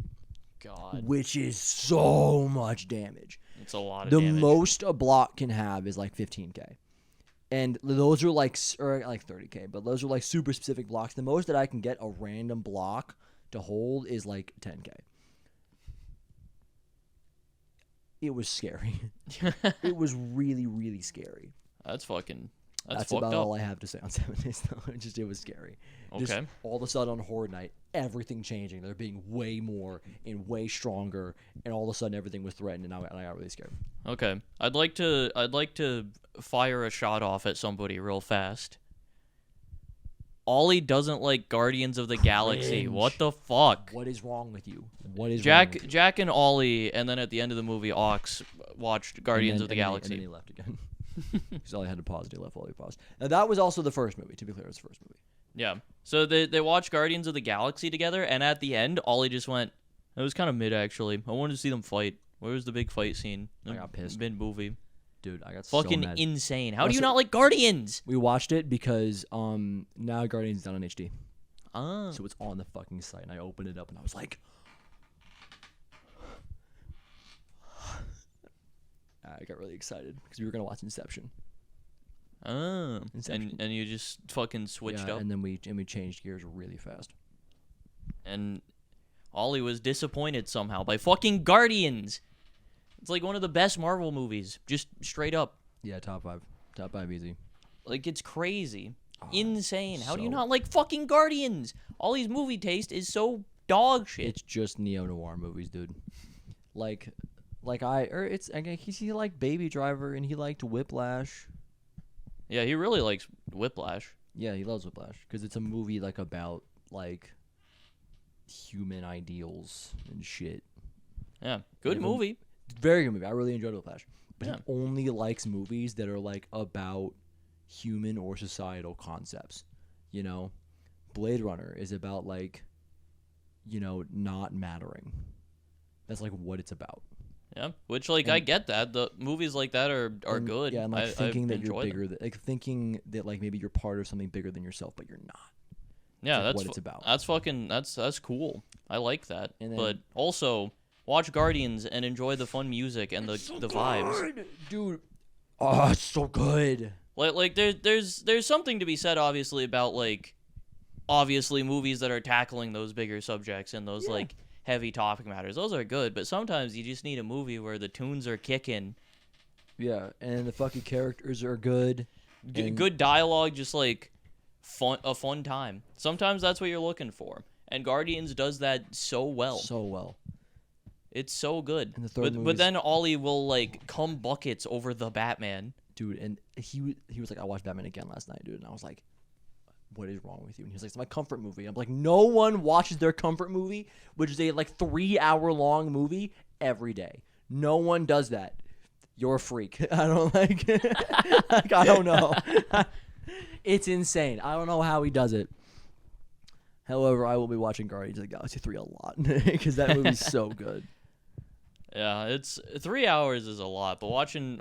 God. Which is so much damage. It's a lot of damage. damage. The most a block can have is like 15k. And those are like 30k, but those are like super specific blocks. The most that I can get a random block to hold is like 10k. It was scary. It was really, really scary. That's fucking. That's fucked about up. all I have to say on 7 days, though. It was scary. Okay. Just all of a sudden on Horde Night, everything changing. They're being way more and way stronger, and all of a sudden everything was threatened, and I got really scared. Okay. I'd like to fire a shot off at somebody real fast. Ollie doesn't like Guardians of the Galaxy. Cringe. What the fuck? What is wrong with you? What is wrong with you? Jack and Ollie, and then at the end of the movie, Ox watched Guardians of the Galaxy. And then he left again. Because Ollie had to pause, and he left while he paused. Now, that was also the first movie, to be clear. It was the first movie. Yeah. So they watched Guardians of the Galaxy together, and at the end, Ollie just went, it was kind of mid, actually. I wanted to see them fight. Where was the big fight scene? I got pissed. Mid-movie. Dude, I got Fucking so mad. insane. How do you not like Guardians? We watched it because now Guardians is down on HD. Ah. So it's on the fucking site, and I opened it up, and I was like... I got really excited because we were going to watch Inception. Oh. Inception. And you just fucking switched up? And then we changed gears really fast. And Ollie was disappointed somehow by fucking Guardians. It's like one of the best Marvel movies, just straight up. Yeah, top 5. Top 5 easy. Like, it's crazy. Insane. How do you so- not like fucking Guardians? Ollie's movie taste is so dog shit. It's just neo-noir movies, dude. Like he liked Baby Driver, and he liked Whiplash. Yeah, he really likes Whiplash. Yeah, he loves Whiplash because it's a movie like about like human ideals and shit. Yeah, good Yeah, movie. Very good movie. I really enjoyed Whiplash. But Yeah. he only likes movies that are like about human or societal concepts. You know, Blade Runner is about like, you know, not mattering. That's like what it's about. Yeah, which like I get that the movies like that are And- good. Yeah, and like I thinking that you're enjoy them. bigger, like thinking that like maybe you're part of something bigger than yourself, but you're not. Yeah, like that's what it's about. That's fucking that's cool. I like that. And then- But also watch Guardians and enjoy the fun music and the vibes. Dude. Oh, it's so good. Like there's something to be said obviously about like obviously movies that are tackling those bigger subjects and those like heavy topic matters. Those are good, but sometimes you just need a movie where the tunes are kicking. Yeah, and the fucking characters are good. And- Good dialogue, just like a fun time. Sometimes that's what you're looking for. And Guardians does that so well. So well. It's so good. And the third But movie's- then Ollie will like come buckets over the Batman. Dude, and he was like, I watched Batman again last night, dude. And I was like, what is wrong with you? And he's like, it's my comfort movie. I'm like, no one watches their comfort movie, which is a like 3-hour-long movie, every day. No one does that. You're a freak. I don't like, like I don't know. It's insane. I don't know how he does it. However, I will be watching Guardians of the Galaxy 3 a lot because that movie's so good. Yeah, it's 3 hours is a lot, but watching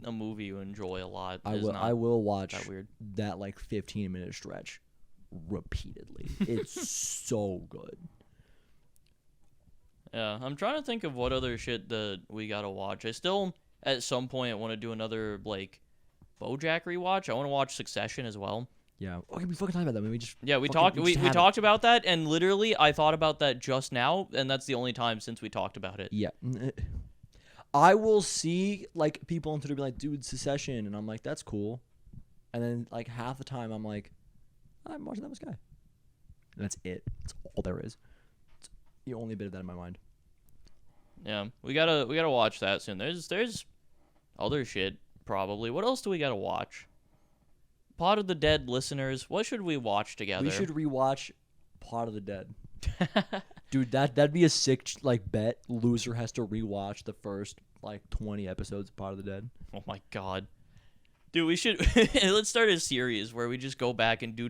a movie you enjoy a lot is not I will watch that weird. that like 15-minute stretch repeatedly. It's so good. Yeah, I'm trying to think of what other shit that we gotta watch. I still at some point want to do another like BoJack rewatch. I want to watch Succession as well. Yeah. Okay, we fucking talked about that. Maybe just Yeah, we fucking- talked. We just have it. talked about that, and literally, I thought about that just now, and that's the only time since we talked about it. Yeah. I will see like people on Twitter be like, "Dude, Secession," and I'm like, "That's cool," and then like half the time I'm like, "I'm watching that guy," and that's it. That's all there is. It's the only bit of that in my mind. Yeah, we gotta watch that soon. There's other shit probably. What else do we gotta watch? Pot of the Dead listeners, what should we watch together? We should rewatch Pot of the Dead. Dude, that'd be a sick like bet. Loser has to rewatch the first like 20 episodes of Pot of the Dead. Oh my god. Dude, we should let's start a series where we just go back and do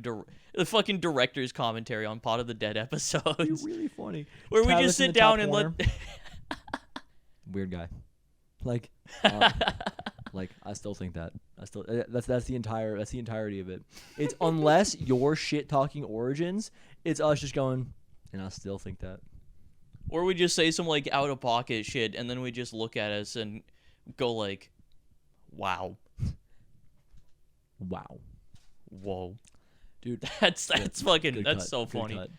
the fucking director's commentary on Pot of the Dead episodes. It'd be really funny. Where we Travis just in sit the top down and corner. let Weird guy. Like like I still think that. I still that's the entirety of it. It's unless your shit talking origins, it's us just going, and I still think that. or we just say some like out of pocket shit and then we just look at us and go like, wow. Wow. Whoa. Dude, That's fucking good that's cut, so good funny. cut.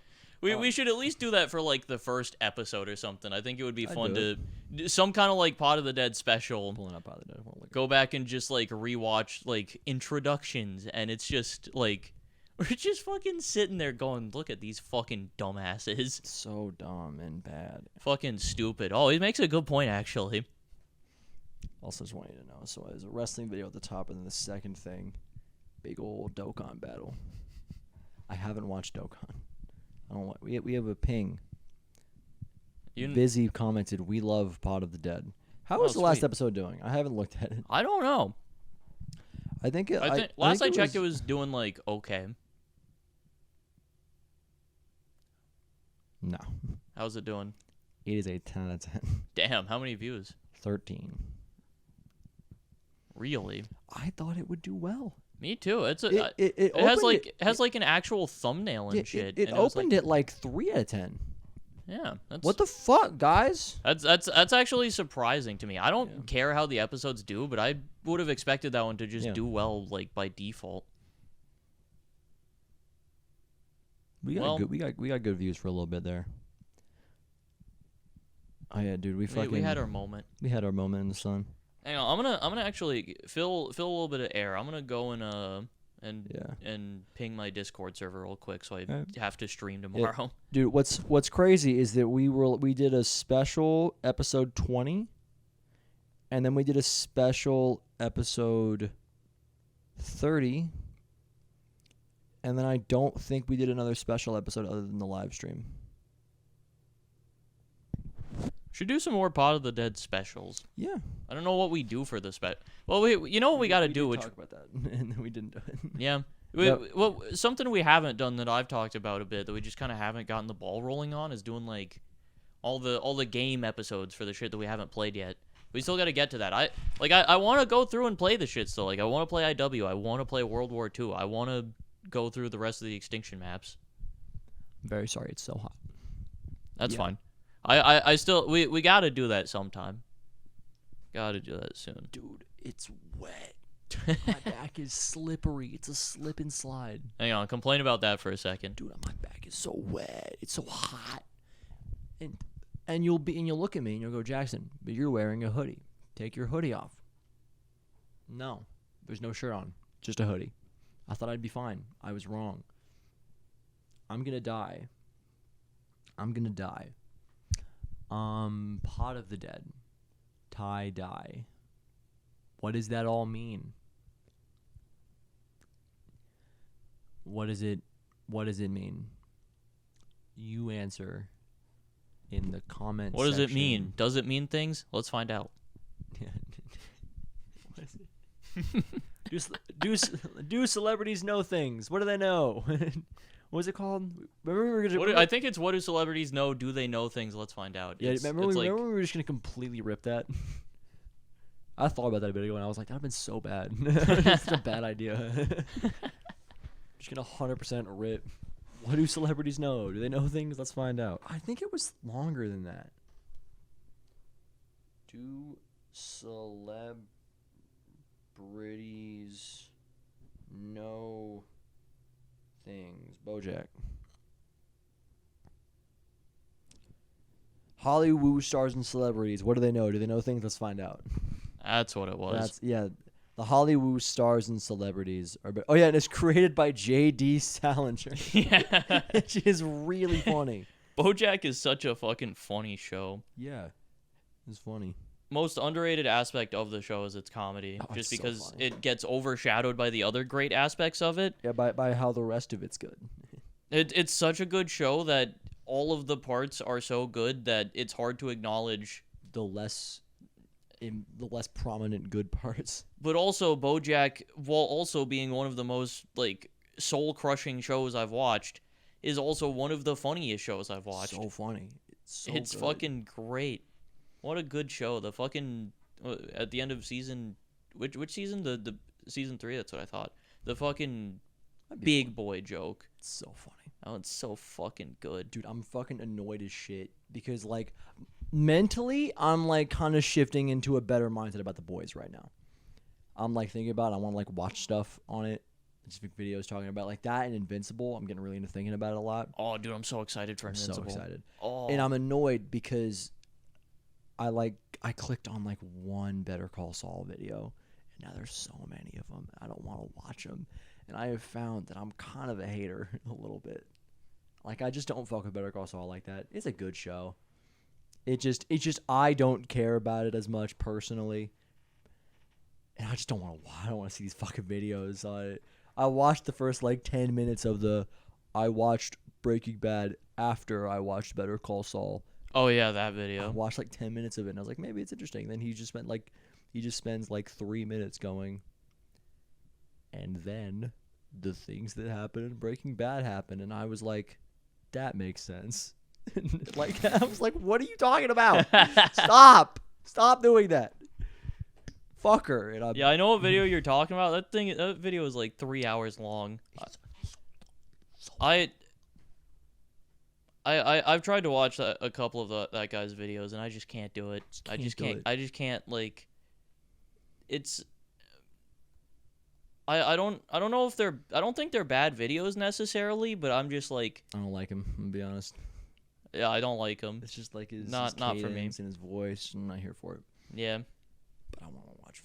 We should at least do that for like the first episode or something. I think it would be I'd fun do to do some kind of like Pot of the Dead special. Pulling up Pot of the Dead. Hold on, Go back and just like rewatch like introductions, and it's just like we're just fucking sitting there going, look at these fucking dumbasses. so dumb and bad. Fucking stupid. Oh, he makes a good point actually. Also, just want you to know. So there's a wrestling video at the top, and then the second thing, big old Dokkan battle. I haven't watched Dokkan. I don't. We have a ping. You Busy commented, "We love Pod of the Dead." How Oh, is the last sweet. episode doing? I haven't looked at it. I don't know. I think it. I think last I checked, it was doing like okay. No. How's it doing? It is a 10 out of 10. Damn, how many views? 13. Really? I thought it would do well. Me too. It's a It has like an actual thumbnail and shit. It and was opened like, at like 3 out of 10. Yeah. That's, What the fuck, guys? That's actually surprising to me. I don't care how the episodes do, but I would have expected that one to just do well like by default. We got good views for a little bit there. Oh yeah, dude, we had our moment. We had our moment in the sun. Hang on, I'm gonna actually fill a little bit of air. I'm gonna go and ping my Discord server real quick, so I have to stream tomorrow. Yeah. Dude, what's crazy is that we did a special episode 20, and then we did a special episode 30, and then I don't think we did another special episode other than the live stream. Should do some more Pod of the Dead specials. Yeah. I don't know what we do for the Well, you know what we got to do. We talk about that, and then we didn't do it. Yeah. Well, something we haven't done that I've talked about a bit that we just kind of haven't gotten the ball rolling on is doing like all the game episodes for the shit that we haven't played yet. We still got to get to that. I want to go through and play the shit still. Like I want to play IW. I want to play World War II. I want to go through the rest of the Extinction maps. I'm very sorry it's so hot. That's fine. I still we got to do that sometime. Got to do that soon. Dude, it's wet. My back is slippery. It's a slip and slide. Hang on, complain about that for a second. Dude, my back is so wet. It's so hot. And you'll look at me and you'll go, Jackson, but you're wearing a hoodie. Take your hoodie off. No, there's no shirt on. Just a hoodie. I thought I'd be fine. I was wrong. I'm gonna die. Pot of the Dead. Tie-dye. What does that all mean? What does it mean? You answer in the comments. What does it mean? Does it mean things? Let's find out. What is it? Do celebrities know things? What do they know? What was it called? I think it's what do celebrities know? Do they know things? Let's find out. Yeah, remember we were just gonna completely rip that. I thought about that a bit ago, and I was like, that'd been so bad. It's a bad idea. Just gonna 100% rip. What do celebrities know? Do they know things? Let's find out. I think it was longer than that. Do celebrities know things? BoJack. Hollywood stars and celebrities. What do they know? Do they know things? Let's find out. That's what it was. The Hollywood stars and celebrities are. Oh yeah, and it's created by J.D. Salinger. Yeah, which is really funny. BoJack is such a fucking funny show. Yeah, it's funny. Most underrated aspect of the show is its comedy, just because so it gets overshadowed by the other great aspects of it. Yeah, by how the rest of it's good. It's such a good show that all of the parts are so good that it's hard to acknowledge the less prominent good parts. But also BoJack, while also being one of the most like soul-crushing shows I've watched, is also one of the funniest shows I've watched. So funny. It's good. fucking great. What a good show. The fucking at the end of season which season? The season 3, that's what I thought. The fucking big boy joke. It's so funny. Oh, it's so fucking good. Dude, I'm fucking annoyed as shit because like mentally I'm like kind of shifting into a better mindset about The Boys right now. I'm like thinking about I want to like watch stuff on it. Just videos talking about like that and Invincible. I'm getting really into thinking about it a lot. Oh, dude, I'm so excited for Invincible. I'm so excited. Oh. And I'm annoyed because I clicked on like one Better Call Saul video, and now there's so many of them. I don't want to watch them, and I have found that I'm kind of a hater a little bit. Like I just don't fuck with Better Call Saul like that. It's a good show. It's just I don't care about it as much personally, and I just don't want to. I don't want to see these fucking videos. I watched the first like 10 minutes of the I watched Breaking Bad after I watched Better Call Saul. Oh yeah, that I video. watched like 10 minutes of it, and I was like, maybe it's interesting. Then he just spends like 3 minutes going, and then the things that happen in Breaking Bad happen, and I was like, that makes sense. Like, I was like, what are you talking about? Stop doing that. Fucker. And Yeah, I know what video you're talking about. That video is like 3 hours long. I've tried to watch a couple of that guy's videos, and I just can't do it. I just can't like. It's. I don't know if I don't think they're bad videos necessarily, but I'm just like. I don't like him. I'm gonna be honest. Yeah, I don't like him. It's just like his not for me. cadence and his voice. I'm not here for it. Yeah. But I want to watch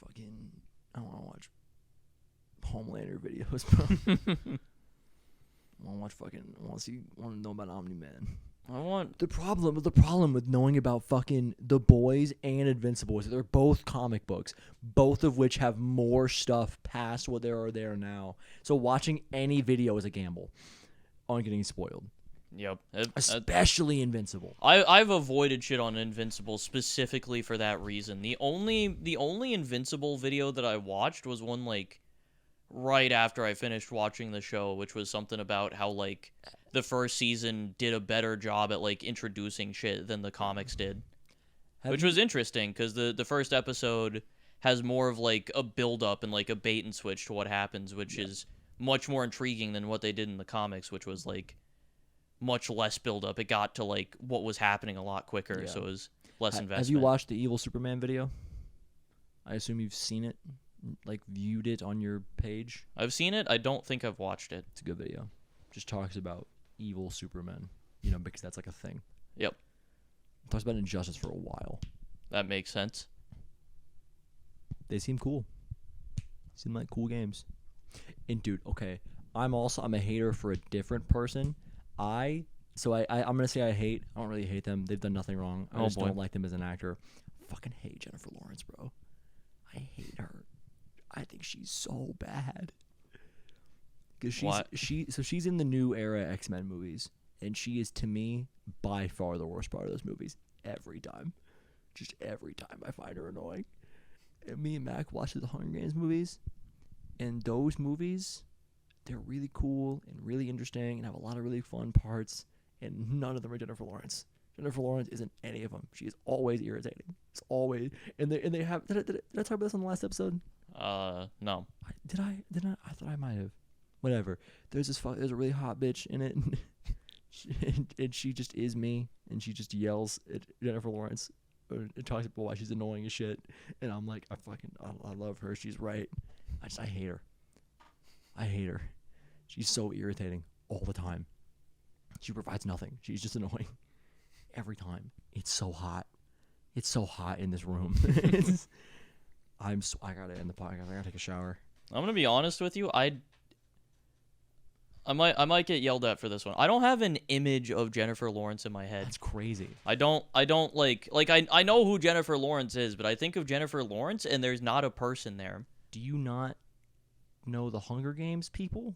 Homelander videos, bro. I want to know about Omni-Man. The problem with knowing about fucking The Boys and Invincible is that they're both comic books, both of which have more stuff past what there are there now. So watching any video is a gamble on getting spoiled. Yep. Especially Invincible. I've avoided shit on Invincible specifically for that reason. The only Invincible video that I watched was one like right after I finished watching the show, which was something about how like the first season did a better job at like introducing shit than the comics did. Which was interesting because the first episode has more of like a build up and like a bait and switch to what happens, which is much more intriguing than what they did in the comics, which was like much less build up. It got to like what was happening a lot quicker, so it was less investment. Have you watched the Evil Superman video? I assume you've seen it, like viewed it on your page. I've seen it. I don't think I've watched it. It's a good video. Just talks about evil Superman, because that's like a thing. Yep. Talks about Injustice for a while. That makes sense. They seem cool. Seem like cool games. And dude, okay, I'm a hater for a different person. I'm gonna say I don't really hate them. They've done nothing wrong. I just don't like them as an actor. I fucking hate Jennifer Lawrence, bro. I hate her. I think she's so bad. Because she's in the new era X-Men movies, and she is to me by far the worst part of those movies. Every time, just every time I find her annoying. And me and Mac watch the Hunger Games movies, and those movies, they're really cool and really interesting and have a lot of really fun parts, and none of them are Jennifer Lawrence. Jennifer Lawrence isn't any of them. She is always irritating. It's always and they have. Did I talk about this on the last episode? No. Did I? I thought I might have. Whatever. There's a really hot bitch in it, and she just is me, and she just yells at Jennifer Lawrence and talks about why she's annoying as shit, and I'm like, I love her. She's right. I hate her. I hate her. She's so irritating all the time. She provides nothing. She's just annoying every time. It's so hot. It's so hot in this room. I gotta end the podcast. I gotta take a shower. I'm gonna be honest with you. I might get yelled at for this one. I don't have an image of Jennifer Lawrence in my head. That's crazy. I don't like I know who Jennifer Lawrence is, but I think of Jennifer Lawrence and there's not a person there. Do you not know the Hunger Games people?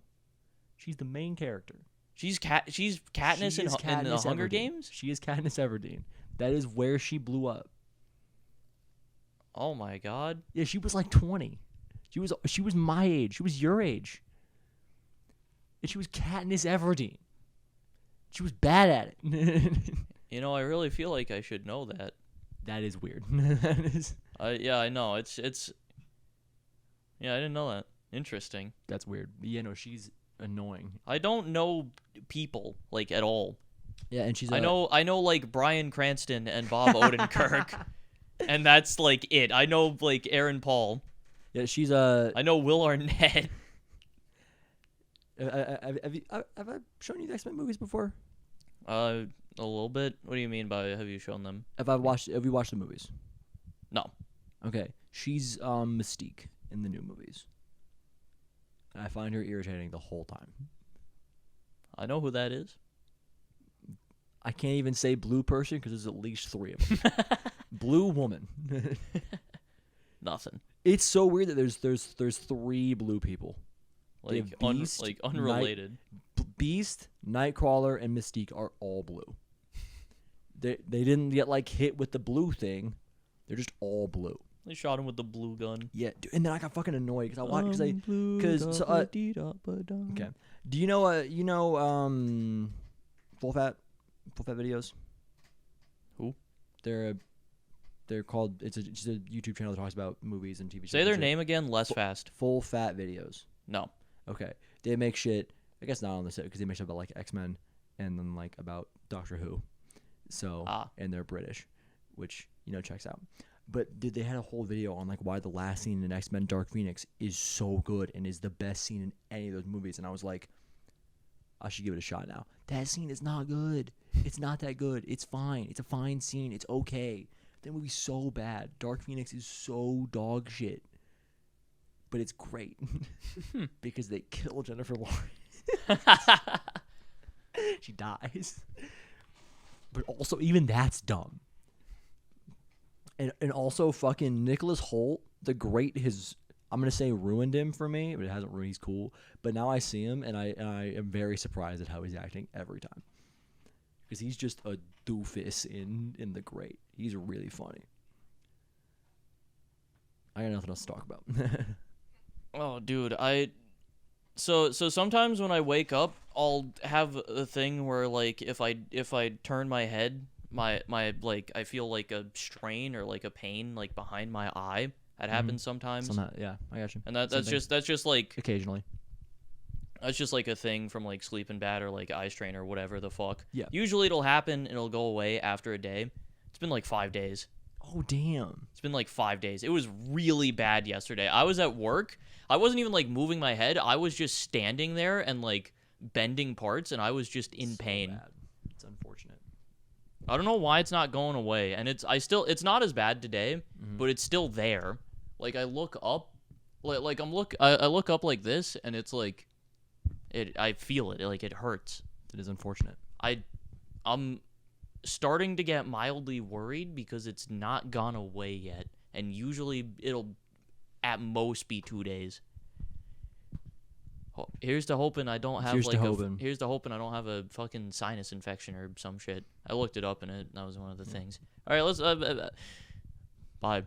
She's the main character. She's Katniss in the Hunger Games? She is Katniss Everdeen. That is where she blew up. Oh my god. Yeah, she was like 20. She was my age. She was your age. And she was Katniss Everdeen. She was bad at it. I really feel like I should know that. That is weird. Yeah, I know. It's yeah, I didn't know that. Interesting. That's weird. Yeah, no, she's annoying. I don't know people like at all. Yeah, and she's I know like Bryan Cranston and Bob Odenkirk. And that's like it. I know like Aaron Paul. Yeah, she's I know Will Arnett. Have I shown you the X-Men movies before? A little bit. What do you mean by have you shown them? Have you watched the movies? No. Okay. She's Mystique in the new movies. And I find her irritating the whole time. I know who that is. I can't even say blue person because there's at least 3 of them. Blue woman. Nothing. It's so weird that there's 3 blue people. Like unrelated. Beast, Nightcrawler, and Mystique are all blue. They didn't get like hit with the blue thing. They're just all blue. They shot him with the blue gun. Yeah, dude, and then I got fucking annoyed because I watched okay. Do you know full fat videos? Who? They're called. It's just a YouTube channel that talks about movies and TV shows. Say their name again, less fast. Full fat videos. No. Okay, they make shit. I guess not on the set because they make shit about like X-Men and then like about Doctor Who. So and they're British, which checks out. But dude, they had a whole video on like why the last scene in X-Men Dark Phoenix is so good and is the best scene in any of those movies. And I was like, I should give it a shot now. That scene is not good. It's not that good. It's fine. It's a fine scene. It's okay. That movie's so bad. Dark Phoenix is so dog shit. But it's great because they kill Jennifer Lawrence. She dies. But also, even that's dumb. And also, fucking Nicholas Hoult, the great, I'm going to say ruined him for me, but it hasn't ruined. He's cool. But now I see him, and I am very surprised at how he's acting every time. Because he's just a doofus in The Great. He's really funny. I got nothing else to talk about. Oh, dude, So sometimes when I wake up, I'll have a thing where like if I turn my head, my like I feel like a strain or like a pain like behind my eye. That happens sometimes. Yeah, I got you. And that's just like occasionally. That's just like a thing from like sleeping bad or like eye strain or whatever the fuck. Yeah. Usually it'll happen and it'll go away after a day. It's been like 5 days. Oh damn. It's been like 5 days. It was really bad yesterday. I was at work. I wasn't even like moving my head. I was just standing there and like bending parts, and I was just in pain. Bad. It's unfortunate. I don't know why it's not going away, and it's not as bad today, but it's still there. Like I look up, I look up like this, and it's like, I feel it, like it hurts. It is unfortunate. I'm starting to get mildly worried because it's not gone away yet, and usually it'll at most be 2 days. Here's to hoping I don't have here's to hoping I don't have a fucking sinus infection or some shit. I looked it up and that was one of the things. All right, let's bye.